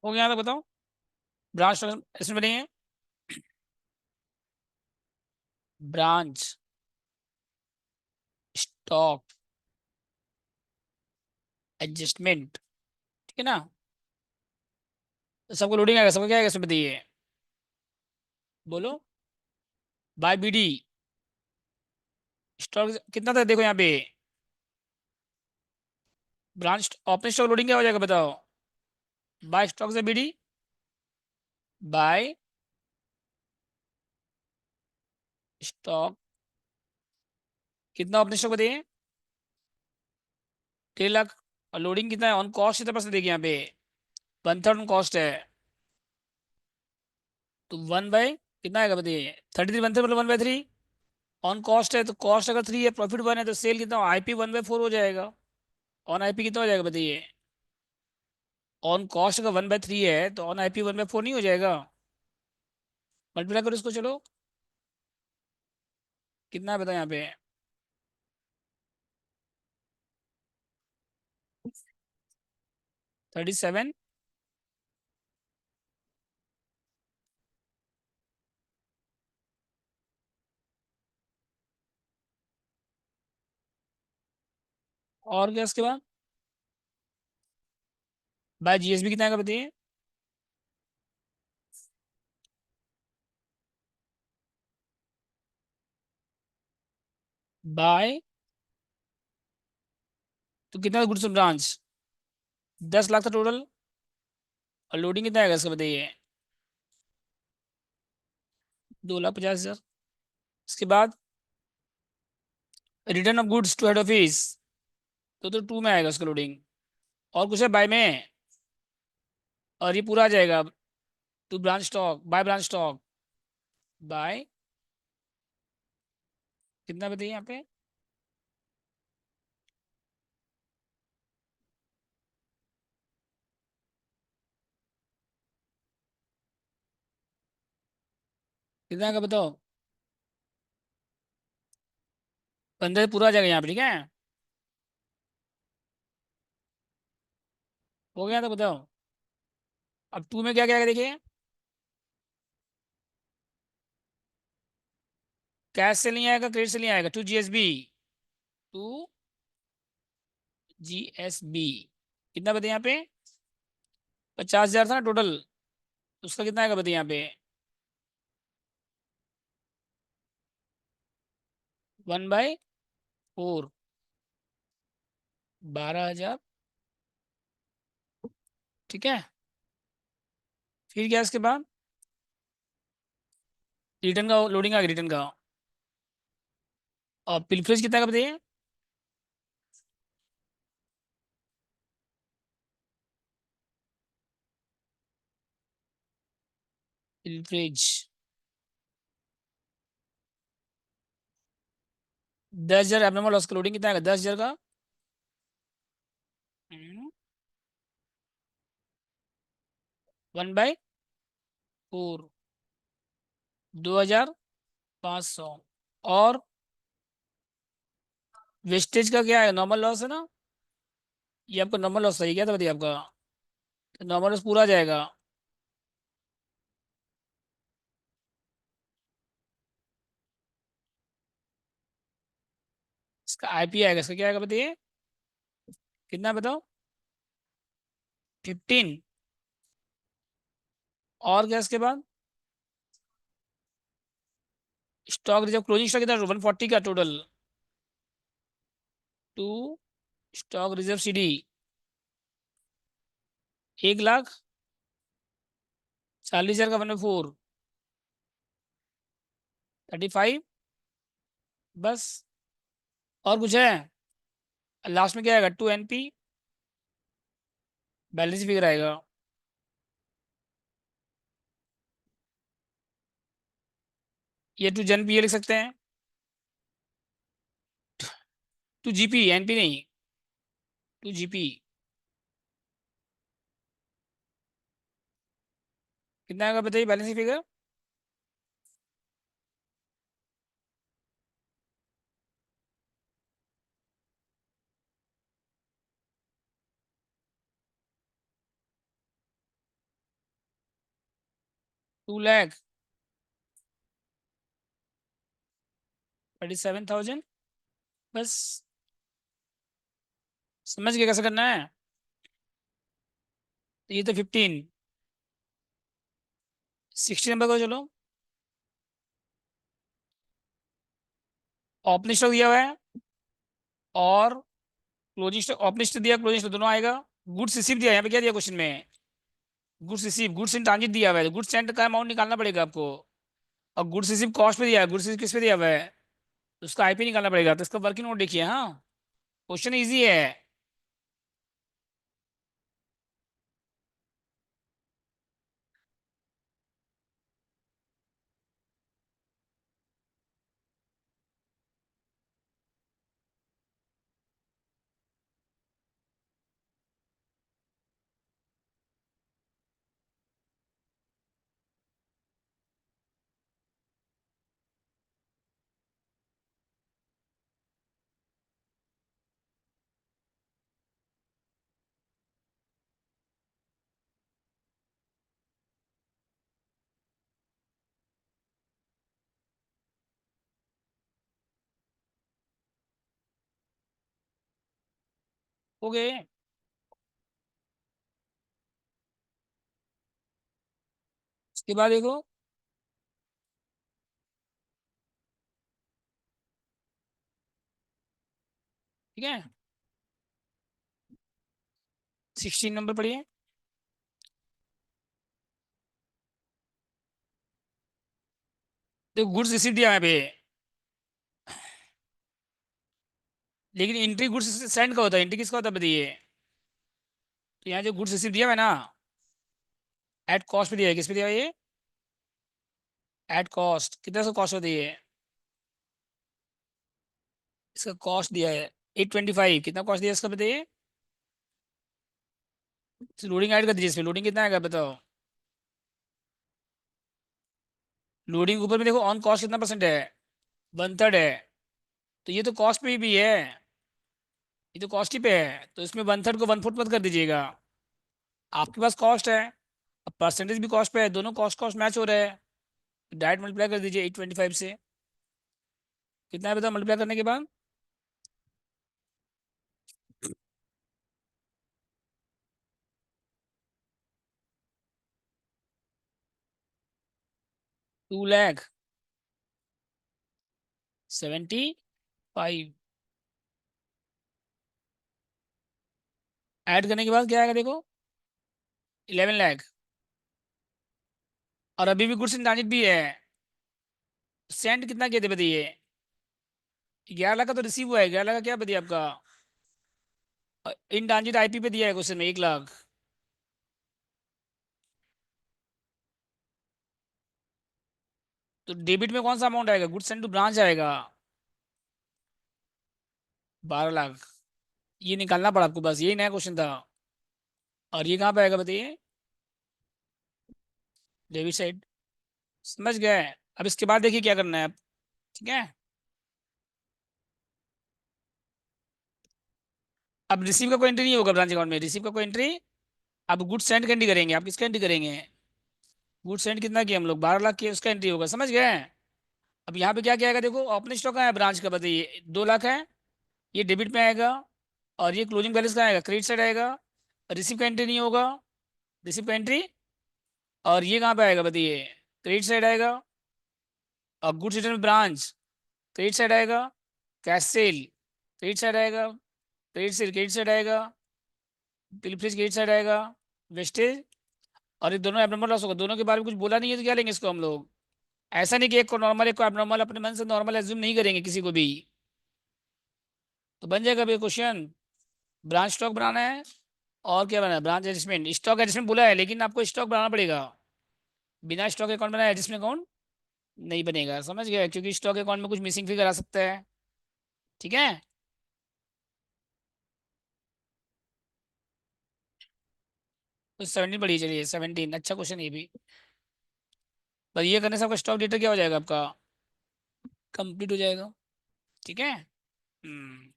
A: हो गया यहाँ तक बताओ। ब्रांच इसमें बनी है। Branch stock adjustment. ठीक है ना। तो सबको लोडिंग आएगा, सबको क्या आएगा इसमें बताइए। बोलो। बाय बीडी स्टॉक कितना था देखो यहाँ पे। ब्रांच ओपन स्टॉक लोडिंग क्या हो जाएगा बताओ। बाय स्टॉक से बीडी बाय स्टॉक। कितना ओपन स्टॉक बताइए। 3 लाख। और लोडिंग कितना है ऑन कॉस्ट कितना परसेंट देखिए यहाँ पे। 1/3 ऑन कॉस्ट है। तो 1/, कितना आएगा बताइए। 33 1/3 मतलब 1/3। ऑन कॉस्ट है तो कॉस्ट अगर 3 है प्रॉफिट 1 है तो सेल कितना आईपी 1/4 हो जाएगा। ऑन आईपी कितना हो जाएगा बताइए। ऑन कॉस्ट अगर 1/3 है तो ऑन आईपी 1/4 नहीं हो जाएगा। मल्टीप्लाई करो इसको चलो। कितना है बताओ यहाँ पे। 37। और क्या इसके बाद। बाय जीएसबी कितना आएगा बताइए। बाय तो कितना गुड्स ब्रांच 10 लाख था टोटल। और लोडिंग कितना आएगा इसका बताइए। 2,50,000। इसके बाद return of goods to head office, तो टू में आएगा उसका लोडिंग। और कुछ है बाय में, और ये पूरा आ जाएगा to branch stock, by branch stock, by कितना बताइए यहाँ पे, कितना का बताओ, 15 पूरा आ जाएगा यहाँ पे, ठीक है। हो गया तो बताओ। अब टू में क्या क्या आएगा देखिए, कैश से नहीं आएगा, क्रेडिट से नहीं आएगा, टू जीएसबी, टू जीएसबी कितना बताइए यहाँ पे, 50,000 था ना टोटल, उसका कितना आएगा बताइए यहाँ पे, 1/4, 12,000, ठीक है। फिर क्या इसके बाद, रिटर्न का लोडिंग आ गया, रिटर्न का। और पिलफरेज कितना का बताइए, पिलफरेज 10,000, एबनॉर्मल लॉस का लोडिंग कितना आएगा, 10,000 का। 1/4, 2,500। और वेस्टेज का क्या है, नॉर्मल लॉस है ना, ये आपका नॉर्मल लॉस सही क्या था बताइए आपका, तो नॉर्मल लॉस पूरा आ जाएगा। इसका आईपी आएगा, इसका क्या आएगा बताइए, कितना बताओ, 15। और क्या इसके बाद, स्टॉक रिजर्व क्लोजिंग स्टॉक कितना, 140 का total, to stock reserve CD 1,40,000 का, 1/4, 35, बस। और कुछ है, लास्ट में क्या आएगा, टू एनपी बैलेंस फिगर आएगा, ये टू जन पी लिख सकते हैं, टू जीपी, एनपी नहीं, टू जीपी कितना आएगा बताइए बैलेंस फिगर, टू लैख 37,000, बस। समझ गए कैसे करना है, तो ये तो 15, 60 नंबर को चलो, ओपनिंग स्टॉक दिया हुआ है, और क्लोजिंग स्टॉक, ओपनिंग स्टॉक दिया, क्लोजिंग स्टॉक दोनों आएगा। गुड्स रिसीव दिया, यहाँ पे क्या दिया क्वेश्चन में, goods receive, goods in transit दिया हुआ है, गुड्स सेंड का अमाउंट निकालना पड़ेगा आपको। और गुड्स रिसीव कॉस्ट पे दिया है, गुड्स रिसीव किस पे दिया हुआ है, तो उसका आईपी निकालना पड़ेगा, तो इसका वर्किंग नोट देखिए, हाँ क्वेश्चन इजी है। हो गए। इसके बाद देखो, ठीक है, 16 नंबर पढ़िए, देखो गुड्स रिसीव दिया है यहाँ पे, लेकिन एंट्री गुड्स सेंड का होता है, एंट्री किसका होता है बताइए। तो यहाँ जो गुड्स रिसीव दिया हुआ है ना, एट कॉस्ट पे दिया है, किस पे दिया है ये, एट कॉस्ट। कितना सा कॉस्ट होती है, इसका कॉस्ट दिया है 825। कितना कॉस्ट दिया है इसका बताइए। लोडिंग ऐड कर दीजिए, इसमें लोडिंग कितना आएगा बताओ। लोडिंग ऊपर में देखो, ऑन कॉस्ट कितना परसेंट है, 1/3 है। तो ये तो कॉस्ट पे भी है, ये तो कॉस्ट ही पे है, तो इसमें 1/3 को 1/4 मत कर दीजिएगा। आपके पास कॉस्ट है, अब परसेंटेज भी कॉस्ट पे है, दोनों कॉस्ट कॉस्ट मैच हो रहे हैं। डायरेक्ट मल्टीप्लाई कर दीजिए 825 से। कितना है बताओ मल्टीप्लाई करने के बाद। 2,75,000 ऐड करने के बाद क्या आएगा देखो, 11 लाख। और अभी भी गुड्स इन ट्रांजिट भी है। सेंड कितना किए थे बताइए, 11 लाख का तो रिसीव हुआ है, 11 लाख का क्या बताइए आपका। इन ट्रांजिट आईपी पे दिया है क्वेश्चन में 1 लाख। तो डेबिट में कौन सा अमाउंट आएगा, गुड्स सेंड टू ब्रांच आएगा 12 लाख। ये निकालना पड़ा आपको, बस यही नया क्वेश्चन था। और ये कहाँ पे आएगा बताइए, डेबिट साइड। समझ गए। अब इसके बाद देखिए क्या करना है आप। ठीक है, अब रिसीव का कोई एंट्री नहीं होगा ब्रांच अकाउंट में, रिसीव का कोई एंट्री। अब गुड सेंड का एंट्री करेंगे, आप किसका एंट्री करेंगे। गुड सेंड कितना किया हम लोग, 12 लाख किया, उसका एंट्री होगा। समझ गए। अब यहाँ पे क्या क्या आएगा देखो, ओपनिंग स्टॉक है ब्रांच का बताइए 2 लाख है, ये डेबिट में आएगा। और ये क्लोजिंग बैलेंस का आएगा, क्रेडिट साइड आएगा। रिसीव का एंट्री नहीं होगा, रिसीव का एंट्री। और ये कहाँ पे आएगा बताइए, क्रेडिट साइड आएगा। और goods return branch, credit side आएगा। कैश सेल, क्रेडिट साइड आएगा। क्रेडिट सेल क्रेडिट साइड आएगा। बिल फ्रिज क्रेडिट साइड आएगा। वेस्टेज। और ये दोनों एबनॉर्मल लॉस होगा, दोनों के बारे में कुछ बोला नहीं है तो क्या लेंगे इसको हम लोग। ऐसा नहीं कि एक को नॉर्मल एक को एबनॉर्मल, अपने मन से नॉर्मल एज्यूम नहीं करेंगे किसी को भी। तो बन जाएगा अभी क्वेश्चन, ब्रांच स्टॉक बनाना है। और क्या बनाना है, ब्रांच एडजस्टमेंट, स्टॉक एडजस्टमेंट बोला है, लेकिन आपको स्टॉक बनाना पड़ेगा। बिना स्टॉक अकाउंट बनाए एडजस्टमेंट अकाउंट नहीं बनेगा। समझ गए, क्योंकि स्टॉक अकाउंट में कुछ मिसिंग फिगर आ सकता है। ठीक है। तो 17 बढ़ी, चलिए 17 अच्छा क्वेश्चन ये भी। पर ये करने से आपका स्टॉक डेटा क्या हो जाएगा आपका, कंप्लीट हो जाएगा। ठीक है। हम्म।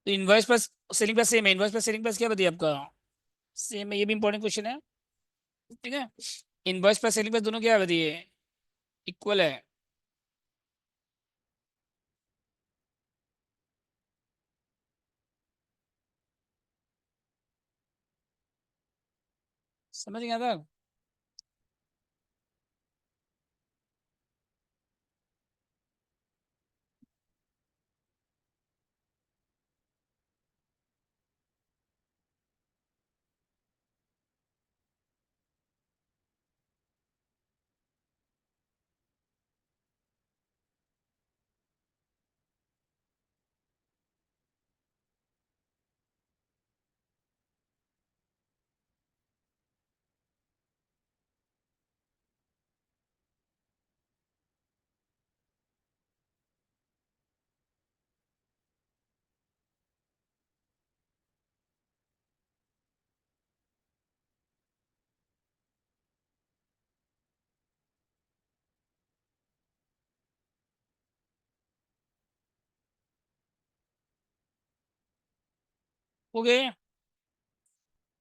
A: तो invoice plus selling plus same है, इनवॉइस प्लस सेलिंग प्लस क्या बताइए आपका, सेम है। ये भी इंपॉर्टेंट क्वेश्चन है। ठीक है, इनवॉइस प्लस सेलिंग प्लस दोनों क्या है बताइए, इक्वल है। समझ गया था। ओके,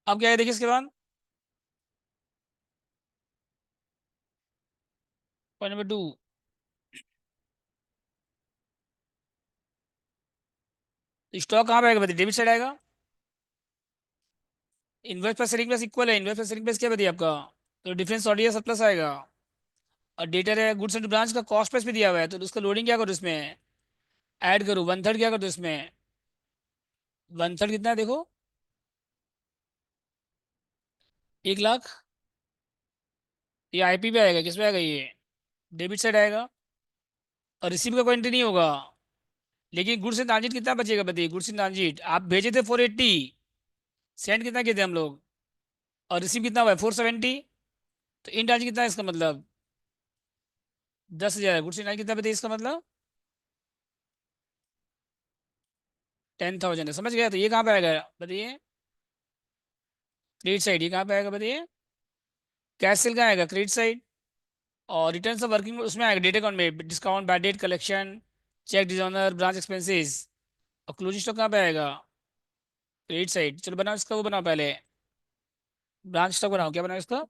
A: अब क्या है देखिए इसके बाद। पॉइंट नंबर 2, स्टॉक कहाँ पे आएगा बताइए, डेबिट साइड आएगा। Invoice plus selling plus equal है, इनवॉइस प्लस सेलिंग प्लस क्या बताइए आपका, तो डिफरेंस ऑडियो या सरप्लस आएगा। और डेटा है गुड्स एंड ब्रांच का कॉस्ट प्राइस पे दिया हुआ है, तो उसका लोडिंग क्या करो इसमें, ऐड करो 1/3 क्या कर दो इसमें। वन थर्ड कितना है देखो, 1 लाख। ये आईपी पे आएगा, किस पे आएगा ये, डेबिट साइड आएगा। और रिसीव का कोई एंट्री नहीं होगा। लेकिन गुड्स इन ट्रांजिट कितना बचेगा बताइए, गुड्स इन ट्रांजिट आप भेजे थे 480, सेंड कितना किए थे हम लोग, और रिसीव कितना हुआ है 470। तो इन ट्रांजिट कितना है इसका मतलब, 10,000। गुड्स इन ट्रांजिट कितना बताइए इसका मतलब, 10,000 है, समझ गया। तो ये कहाँ पे आएगा बताइए, क्रेडिट साइड। ये कहाँ पे आएगा बताइए, कैश सेल कहाँ आएगा, क्रेडिट साइड। और रिटर्न ऑफ वर्किंग उसमें आएगा, डेट अकाउंट में, discount, bad debt, collection, cheque dishonour, branch expenses. और क्लोजिंग स्टॉक कहाँ पे आएगा, क्रेडिट साइड। चलो बनाओ इसका, वो बनाओ पहले, ब्रांच स्टॉक बनाओ। क्या बनाओ इसका,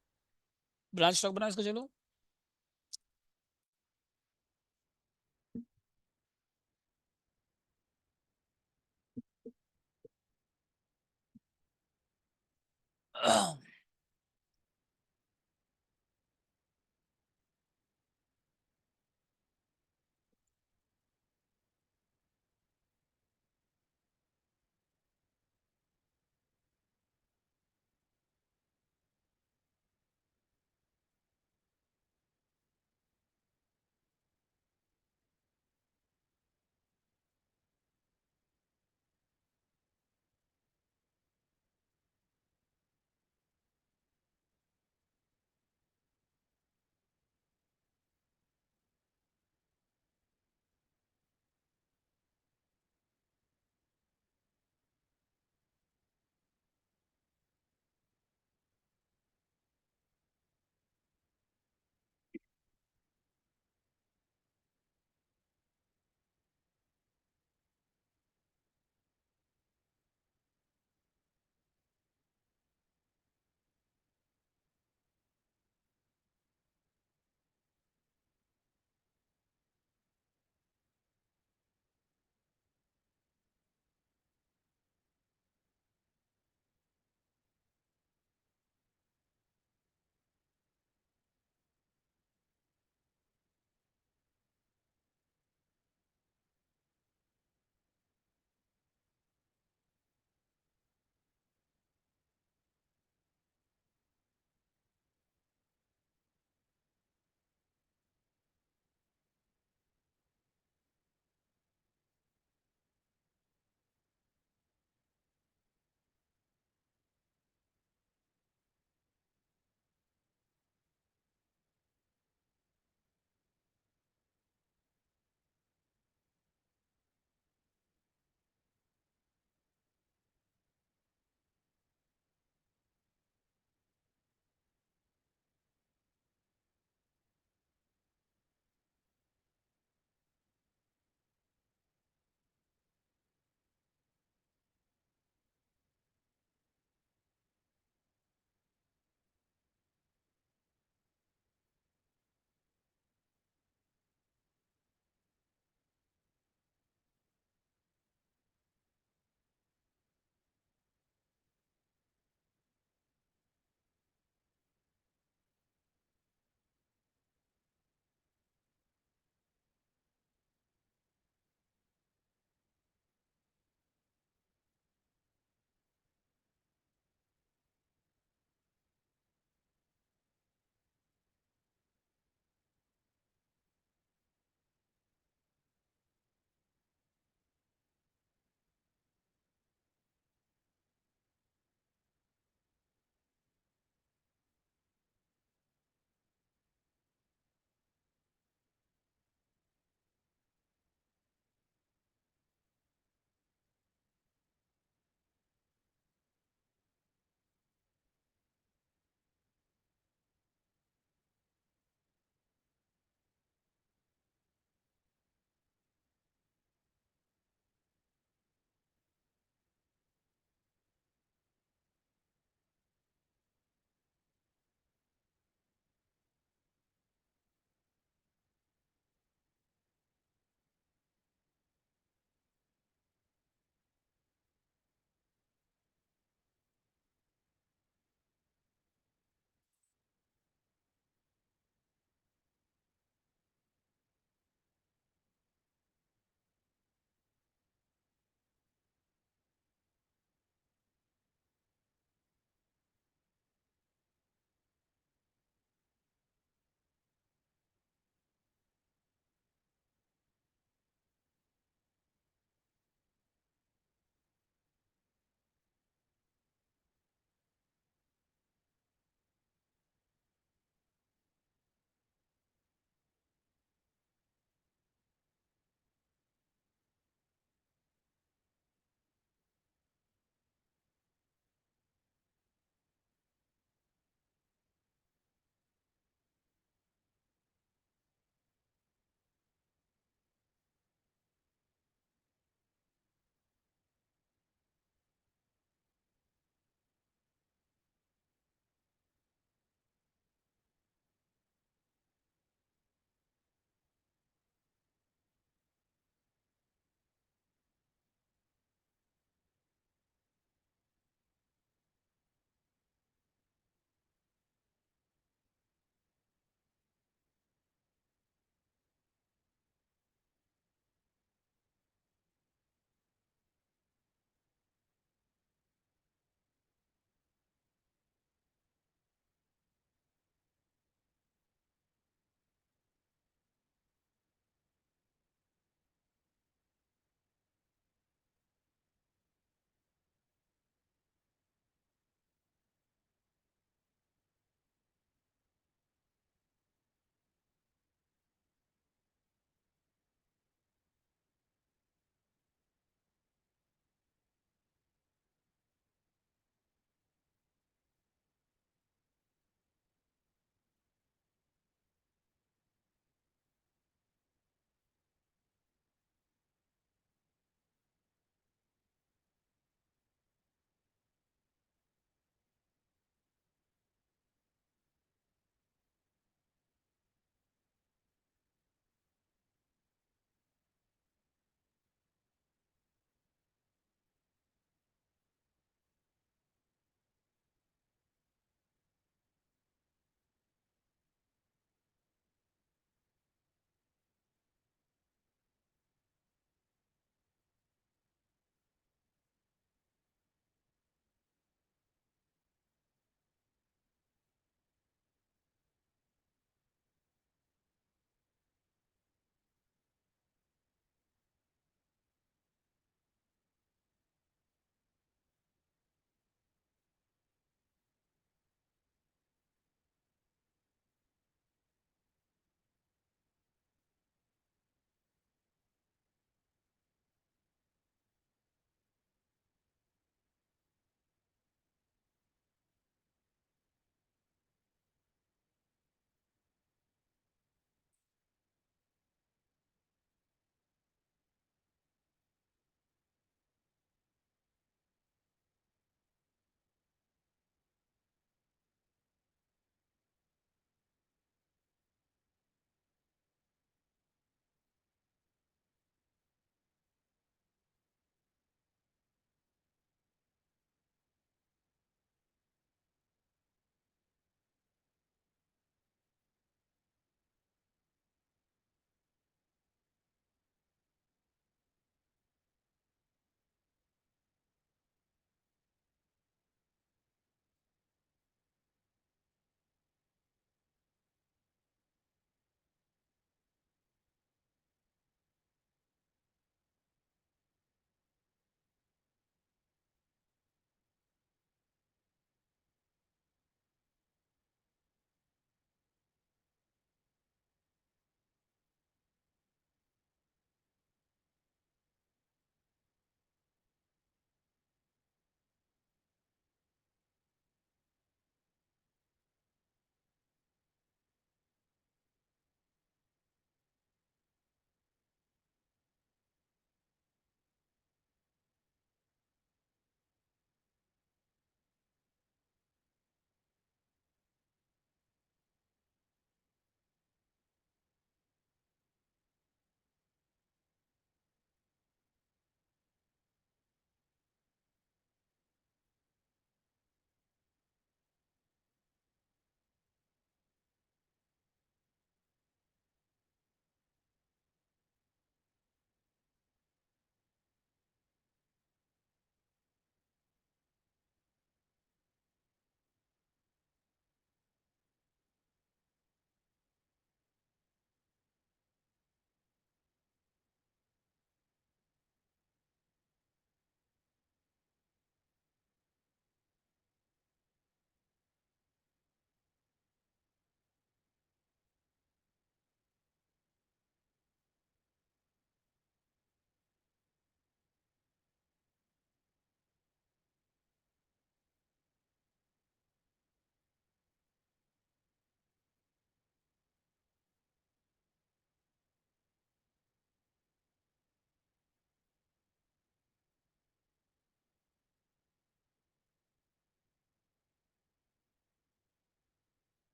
A: ब्रांच स्टॉक बनाओ इसका, चलो।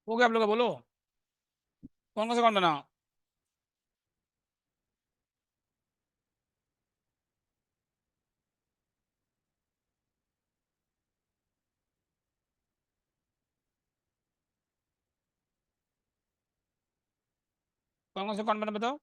A: हो गया आप लोग का, बोलो कौन कौन सा अकाउंट बना? कौन कौन सा अकाउंट बना बताओ।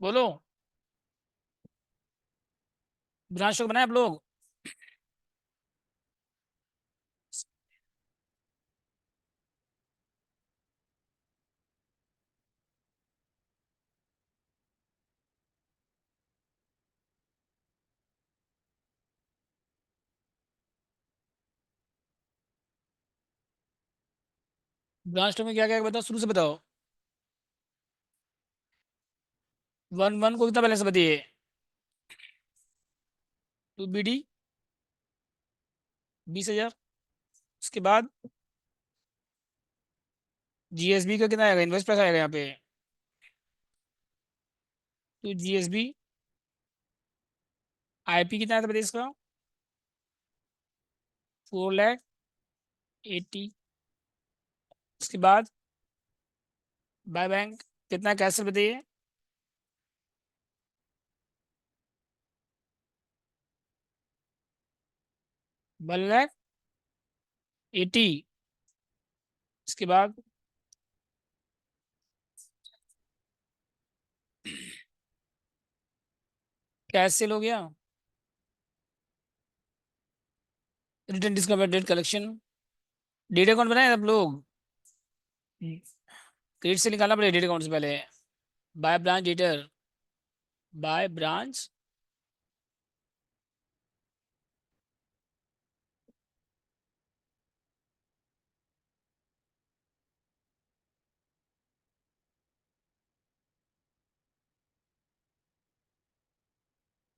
A: बोलो। ब्रांच स्टॉक बनाए आप लोग? ब्रांच स्टॉक में क्या क्या है बताओ, शुरू से बताओ। वन वन को कितना बैलेंस बताइए। To B D 20,000। उसके बाद जीएसबी का कितना आएगा, इन्वेस्ट पैसा आएगा यहाँ पे। तो जीएसबी आईपी कितना था बताइए इसका। 4,80,000। उसके बाद बाय बैंक कितना कैश बताइए। 1,80,000। उसके बाद कैश सेल हो गया। Return discount debt collection. Debt account बनाए आप लोग? क्रेडिट से निकालना पड़ेगा डेट अकाउंट से पहले। Bye branch debtor, by branch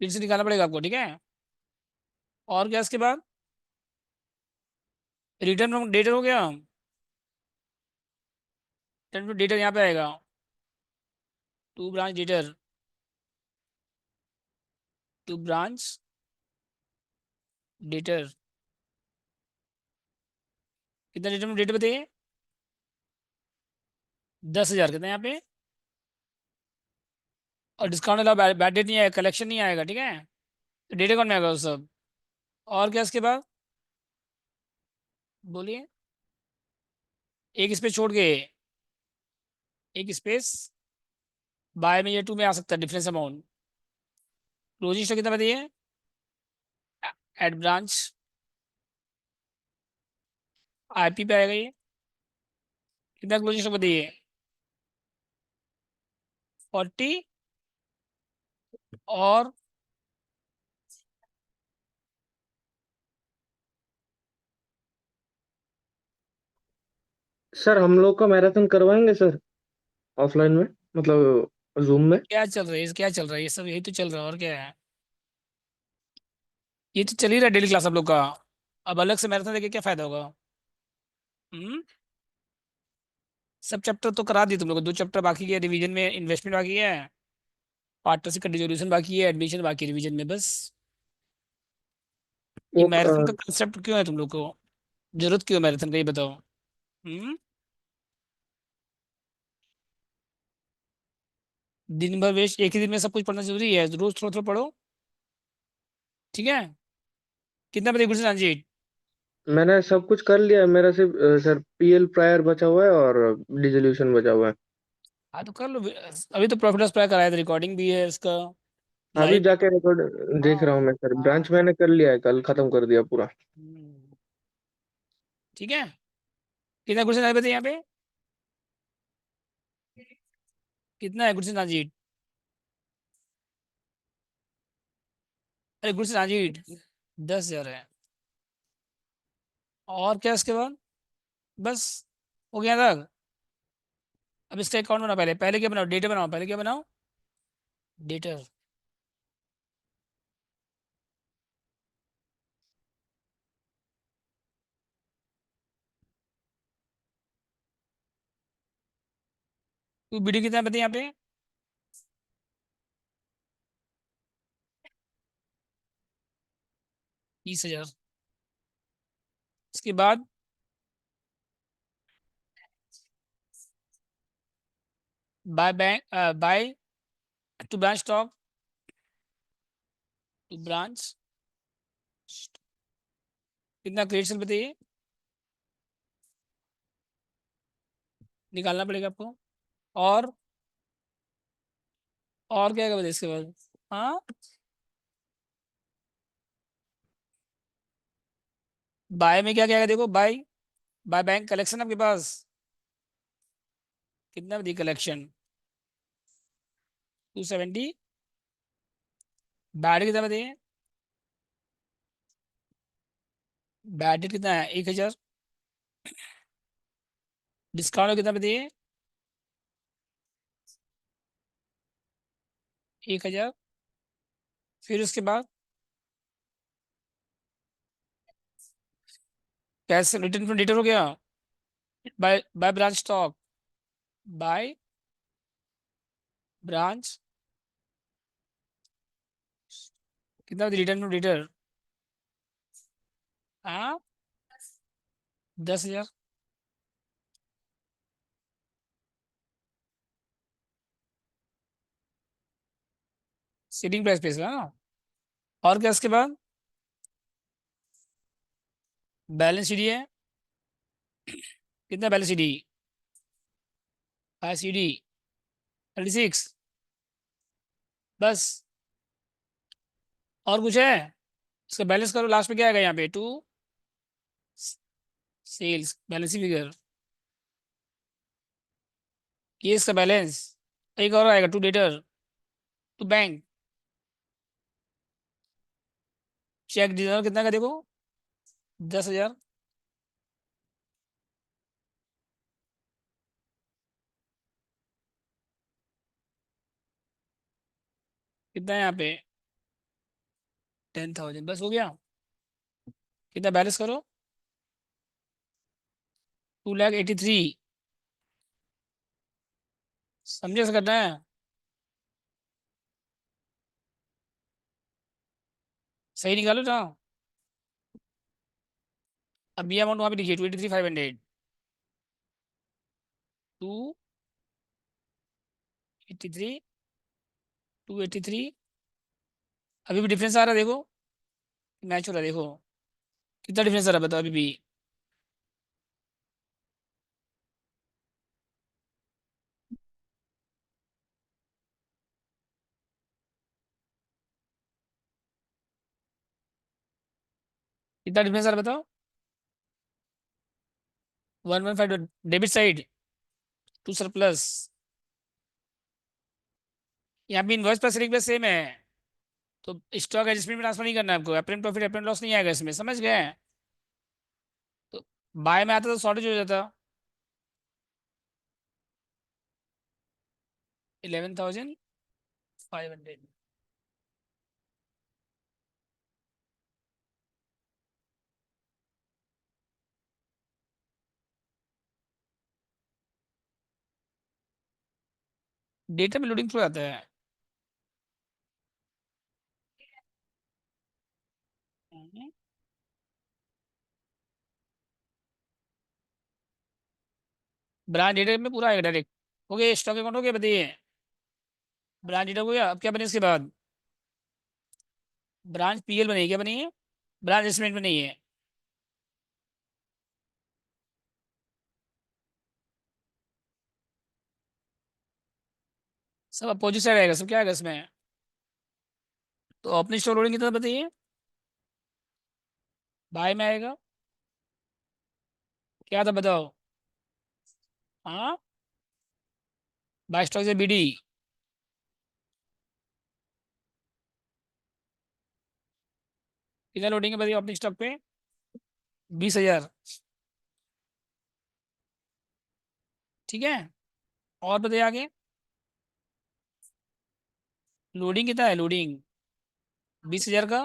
A: credit से निकालना पड़ेगा आपको, ठीक है। और क्या इसके बाद रिटर्न फ्रॉम डेटर हो गया। रिटर्न फ्रॉम डेटर यहाँ पे आएगा। To branch debtor, to branch debtor कितना रिटर्न फ्रॉम डेटर बताइए। 10,000 कितना यहाँ पे। और डिस्काउंट अलावा बैड डेट नहीं आएगा, कलेक्शन नहीं आएगा, ठीक है। तो डेट अकाउंट में आएगा वो सब। और क्या इसके बाद बोलिए। एक स्पेस छोड़ के, एक स्पेस बाय में, ये टू में आ सकता है डिफरेंस अमाउंट। क्लोजिंग स्टॉक कितना बताइए। एट ब्रांच आईपी पे आएगा ये। कितना क्लोजिंग स्टॉक बताइए। 40। और
B: सर हम लोग का मैराथन करवाएंगे सर, ऑफलाइन में, मतलब जूम में।
A: क्या चल रहा है, क्या चल रहा है, ये सब यही तो चल रहा है और क्या है। ये तो चल ही रहा है डेली क्लास आप लोग का। अब अलग से मैराथन देके क्या फायदा होगा। हम्म। सब चैप्टर तो करा दिए तुम लोग को, 2 चैप्टर बाकी है रिवीजन में, इन्वेस्टमेंट बाकी है, पार्टनरशिप का डिसोल्यूशन बाकी है, एडमिशन बाकी है रिवीजन में बस। ये
B: वो
A: मैराथन का कंसेप्ट क्यों है तुम लोग को, जरूरत क्यों है मैराथन का, ये बताओ। हम्म। दिन भर वेस्ट, एक ही दिन में सब कुछ पढ़ना जरूरी है, रोज थोड़ा थोड़ा पढ़ो, ठीक है। कितना बजे गुरु जी।
B: मैंने सब कुछ कर लिया है, मेरा सिर्फ सर पीएल प्रायर बचा हुआ है और डिसोल्यूशन बचा हुआ है।
A: हाँ तो कर लो। अभी तो प्रॉफिट लॉस प्राय कराया था, रिकॉर्डिंग भी है इसका
B: अभी
A: लाइव।
B: जाके रिकॉर्ड देख रहा
A: हाँ
B: हूँ मैं सर,
A: हाँ।
B: ब्रांच मैंने कर लिया है, कल खत्म कर दिया पूरा।
A: हम्म, ठीक है। कितना गुरु बताइए यहाँ पे। कितना है गुरु जी। अरे गुरु जी 10,000 है। और क्या इसके बाद, बस हो गया तक। अब इसका अकाउंट बनाओ, पहले पहले क्या बनाओ, डेटा बनाओ, पहले क्या बनाओ, डेटर। टू बी डी कितना बताइए यहाँ पे? 30,000। इसके बाद by bank, by to branch stock, to branch कितना क्रेडिट सेल बताइए, निकालना पड़ेगा आपको। और क्या क्या बताइए इसके बाद? हाँ, बाय में क्या क्या है देखो, बाय बाय बैंक कलेक्शन आपके पास कितना बताइए कलेक्शन? 270। बैड कितना बताइए? बैड कितना है? 1,000। डिस्काउंट कितना बताइए? 1,000। फिर उसके बाद कैसे रिटर्न फ्रॉम डेटर हो गया? Bye branch stock, by branch कितना रिटर्न फ्रॉम डेटर? हाँ, 10,000। सीटिंग प्राइस पे ना। और क्या इसके बाद? बैलेंस शीट है, कितना बैलेंस शीट? C D 36। बस? और कुछ है? इसका बैलेंस करो, लास्ट में क्या आएगा यहाँ पे? टू सेल्स बैलेंस फिगर, ये इसका बैलेंस। एक और आएगा, to debtor, to bank. Cheque dishonour कितना का देखो? 10,000। कितना है यहाँ पे? 10,000। बस हो गया। कितना बैलेंस करो? 2,83,000। समझे से करना है? सही निकालो ना। अब ये अमाउंट वहाँ पे लिखिए, 283,500। 283, 283। अभी भी डिफरेंस आ रहा है देखो, मैच हो रहा है देखो। कितना डिफरेंस आ रहा है बताओ अभी भी? कितना डिफरेंस आ रहा है बताओ? 115 डेबिट साइड टू सरप्लस। यहाँ पे इनवॉइस प्लस रिक्वेस्ट सेम है, तो स्टॉक एडजस्टमेंट में ट्रांसफर नहीं करना है आपको। अप्रैल प्रॉफिट अप्रैल लॉस नहीं आएगा इसमें, समझ गए? तो बाय में आता तो शॉर्टेज हो जाता। 11,500। डेटा में लोडिंग थ्रू आता है। ब्रांच डेटा में पूरा आएगा डायरेक्ट। हो गया, स्टॉक अकाउंट हो गया बताइए? ब्रांच डेटा हो गया। अब क्या बने इसके बाद? ब्रांच पीएल बनी है, क्या बनी है? ब्रांच एस्टिमेट बनी है। सब अपोजिट साइड आएगा, सब क्या आएगा इसमें? तो ओपनिंग स्टॉक लोडिंग कितना बताइए? बाय में आएगा। क्या था बताओ? हाँ, बाय स्टॉक से बीडी। कितना लोडिंग है बताइए ओपनिंग स्टॉक पे? 20,000। ठीक है, और बताइए आगे। लोडिंग कितना है? लोडिंग 20,000 का।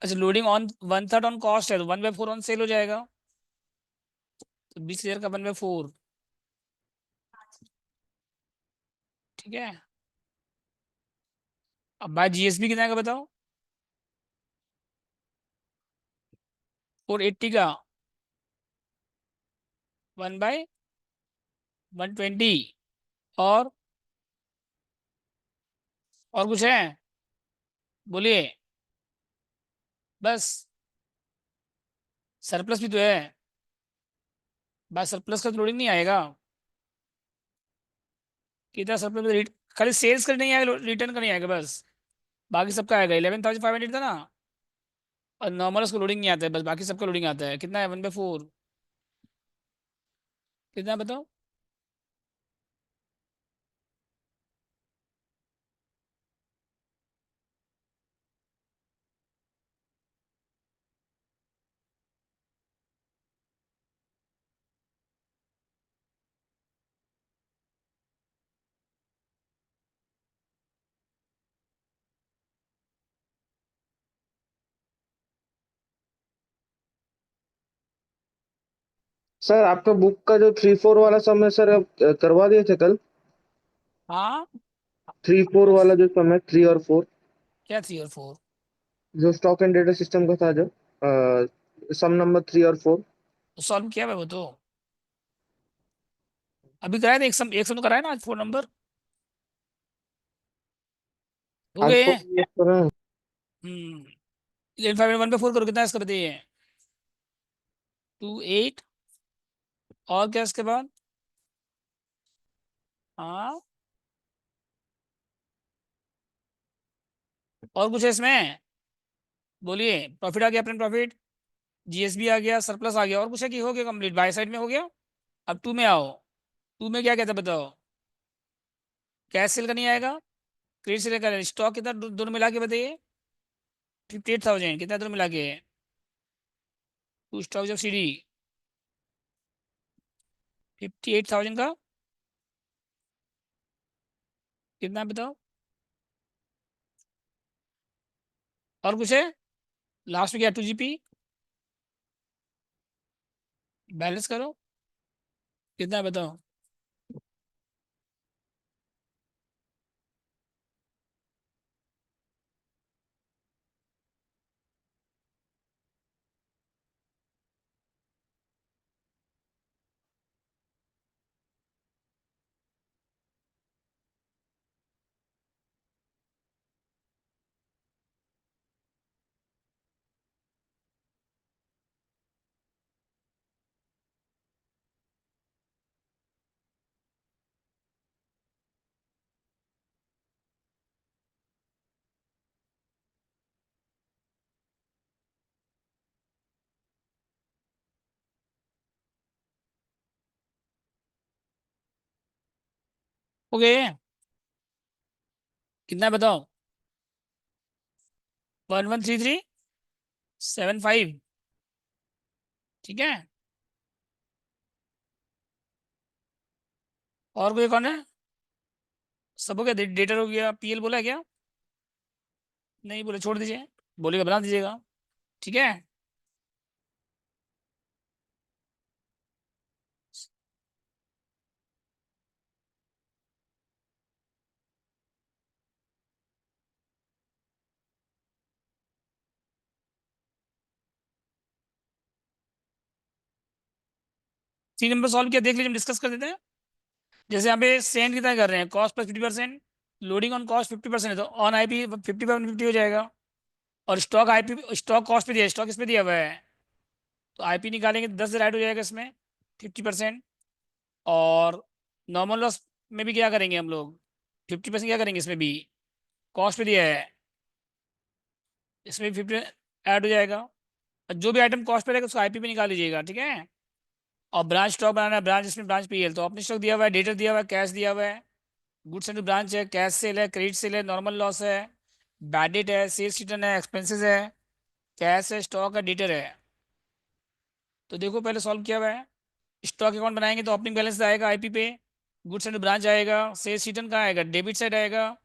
A: अच्छा, लोडिंग ऑन 1/3 ऑन कॉस्ट है, तो 1/4 ऑन सेल हो जाएगा। तो 20,000 का 1/4 ठीक है। अब बाय जीएसबी कितना का बताओ? 480 का 1/120। और और कुछ है? बोलिए। बस? सरप्लस भी तो है। बस सरप्लस का तो लोडिंग नहीं आएगा। कितना सरप्लस? खाली सेल्स का नहीं आएगा, रिटर्न का नहीं आएगा बस। बाकी सबका आएगा। 11,500 था ना। और नॉर्मल उसको लोडिंग नहीं आता है, बस बाकी सबका लोडिंग आता है। कितना है? 1/4। कितना बताओ?
B: सर आपका बुक का जो 3-4 वाला समय सर आप करवा दिए थे कल।
A: हाँ।
B: 3-4 वाला जो समय, 3 और 4,
A: क्या 3 और 4?
B: जो स्टॉक एंड डेटा सिस्टम का था, जो सम नंबर 3 और 4।
A: तो सॉल्व किया है वो तो। अभी कराया था, एक सम तो कराया ना आज 4 नंबर। हो
B: आज
A: गए
B: तो
A: हैं।
B: ये कर रहे हैं।
A: 11,500 1/4 करो, कितना है इसका बताइए? 2 8। और क्या इसके बाद? हाँ। और कुछ है इसमें? बोलिए। प्रॉफिट आ गया, अपने प्रॉफिट। जीएसबी आ गया, सरप्लस आ गया। और कुछ है कि हो गया कंप्लीट? बाय साइड में हो गया। अब टू में आओ। टू में क्या कहता है बताओ? कैश सेल का नहीं आएगा, क्रेडिट सेल का। स्टॉक कितना दोनों मिला के बताइए? 58,000। कितना दोनों मिला के? टू स्टॉक ऑफ सीडी 58,000 का। कितना बताओ? और कुछ है? लास्ट में क्या? 2GP। बैलेंस करो, कितना है बताओ? हो गए? कितना है बताओ? 113375। ठीक है। और कोई कौन है? सब हो गया। डेटर हो गया, पीएल बोला है क्या? नहीं बोले, छोड़ दीजिए। बोलेगा बना दीजिएगा। ठीक है। 3 नंबर सॉल्व किया, देख लीजिए, हम डिस्कस कर देते हैं। जैसे यहाँ पे सेंड कितना कर रहे हैं? Cost plus 50%। Loading on cost 50% है, तो ऑन आईपी 50/50 हो जाएगा। और स्टॉक आईपी, स्टॉक कॉस्ट पे दिया है, स्टॉक इसमें दिया हुआ है। तो आईपी निकालेंगे तो 10 से ऐड हो जाएगा इसमें 50%। और नॉर्मल लॉस में भी क्या करेंगे हम लोग? 50% क्या करेंगे इसमें भी? कॉस्ट पे दिया है, इसमें भी 50 ऐड हो जाएगा। और जो भी आइटम कॉस्ट पे रहेगा उसको आईपी पे निकाल लीजिएगा। ठीक है। और ब्रांच स्टॉक बनाना है, ब्रांच, इसमें ब्रांच पीएल तो अपने स्टॉक दिया हुआ है, डेटर दिया हुआ है, कैश दिया हुआ है। गुड्स एंड ब्रांच है, कैश सेल है, क्रेडिट सेल है, नॉर्मल लॉस है, बैड डेट है, सेल्स रिटर्न है, एक्सपेंसेस है, कैश है, स्टॉक है, डेटर है। तो देखो पहले सॉल्व किया हुआ है। स्टॉक अकाउंट बनाएंगे तो ओपनिंग बैलेंस आएगा आईपी पे। गुड्स एंड ब्रांच आएगा, सेल्स रिटर्न कहाँ आएगा? डेबिट साइड आएगा।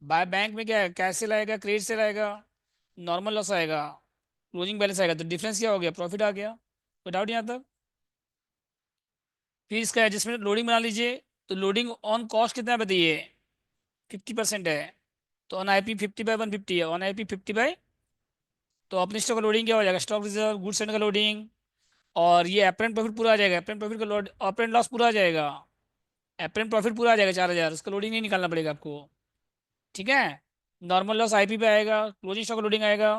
A: बाय बैंक में क्या है? कैश सेल आएगा, क्रेडिट सेल आएगा, नॉर्मल लॉस आएगा, क्लोजिंग बैलेंस आएगा। तो डिफरेंस क्या हो गया? प्रॉफिट आ गया। कोई डाउट यहाँ तक? फिर इसका एडजस्टमेंट लोडिंग बना लीजिए। तो लोडिंग ऑन कॉस्ट कितना है बताइए? 50% है, तो ऑन आई पी 50/150 है, ऑन आई पी 50/, तो अपने स्टॉक का लोडिंग क्या हो जाएगा, स्टॉक रिजर्व गुड्स एंड का लोडिंग, और ये अपरेंट प्रॉफिट पूरा आ जाएगा, अपरेंट प्रॉफिट का लोड, अपरेंट लॉस पूरा आ जाएगा, अपरेंट प्रॉफिट पूरा आ जाएगा 4,000, उसका लोडिंग नहीं निकालना पड़ेगा आपको। ठीक है, नॉर्मल लॉस आईपी पे आएगा, क्लोजिंग स्टॉक लोडिंग आएगा,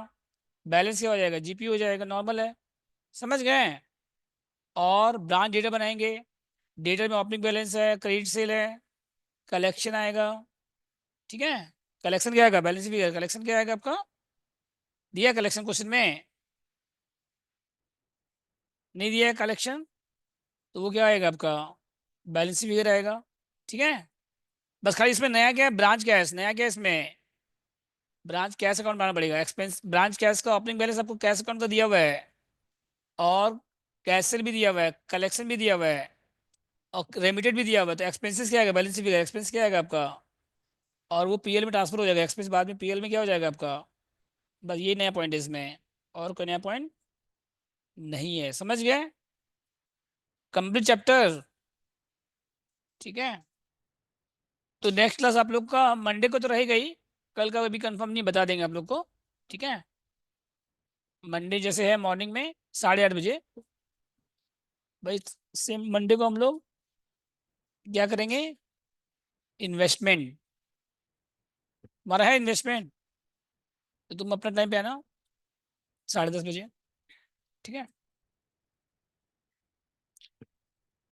A: बैलेंस क्या हो जाएगा, जीपी हो जाएगा, नॉर्मल है। समझ गए। और ब्रांच डेटा बनाएंगे, डेटा में ओपनिंग बैलेंस है, क्रेडिट सेल है, कलेक्शन आएगा। ठीक है, कलेक्शन क्या आएगा, बैलेंस भी, कलेक्शन क्या आएगा आपका, दिया कलेक्शन क्वेश्चन में, नहीं दिया है कलेक्शन, तो वो क्या आएगा आपका, बैलेंस फिगर आएगा। ठीक है, बस खाली इसमें नया क्या है, ब्रांच कैश, नया क्या है इसमें, ब्रांच कैश अकाउंट बनाना पड़ेगा, एक्सपेंस ब्रांच कैश का ओपनिंग बैलेंस आपको कैश अकाउंट का दिया हुआ है, और कैश सेल भी दिया हुआ है, कलेक्शन भी दिया हुआ है, और रेमिटेड भी दिया हुआ है, तो एक्सपेंसेस क्या आएगा, बैलेंस फिगर, एक्सपेंस क्या आएगा आपका, और वो पीएल में ट्रांसफर हो जाएगा, एक्सपेंस बाद में पीएल में क्या हो जाएगा आपका। बस ये नया पॉइंट है इसमें, और कोई नया पॉइंट नहीं है। समझ गए, कंप्लीट चैप्टर। ठीक है, तो नेक्स्ट क्लास आप लोग का मंडे को तो रहेगा ही, कल का अभी कंफर्म नहीं, बता देंगे आप लोग को। ठीक है, मंडे जैसे है मॉर्निंग में 8:30 बजे, भाई सेम मंडे को हम लोग क्या करेंगे, इन्वेस्टमेंट, हमारा है इन्वेस्टमेंट, तो तुम अपना टाइम पे आना 10:30 बजे। ठीक है।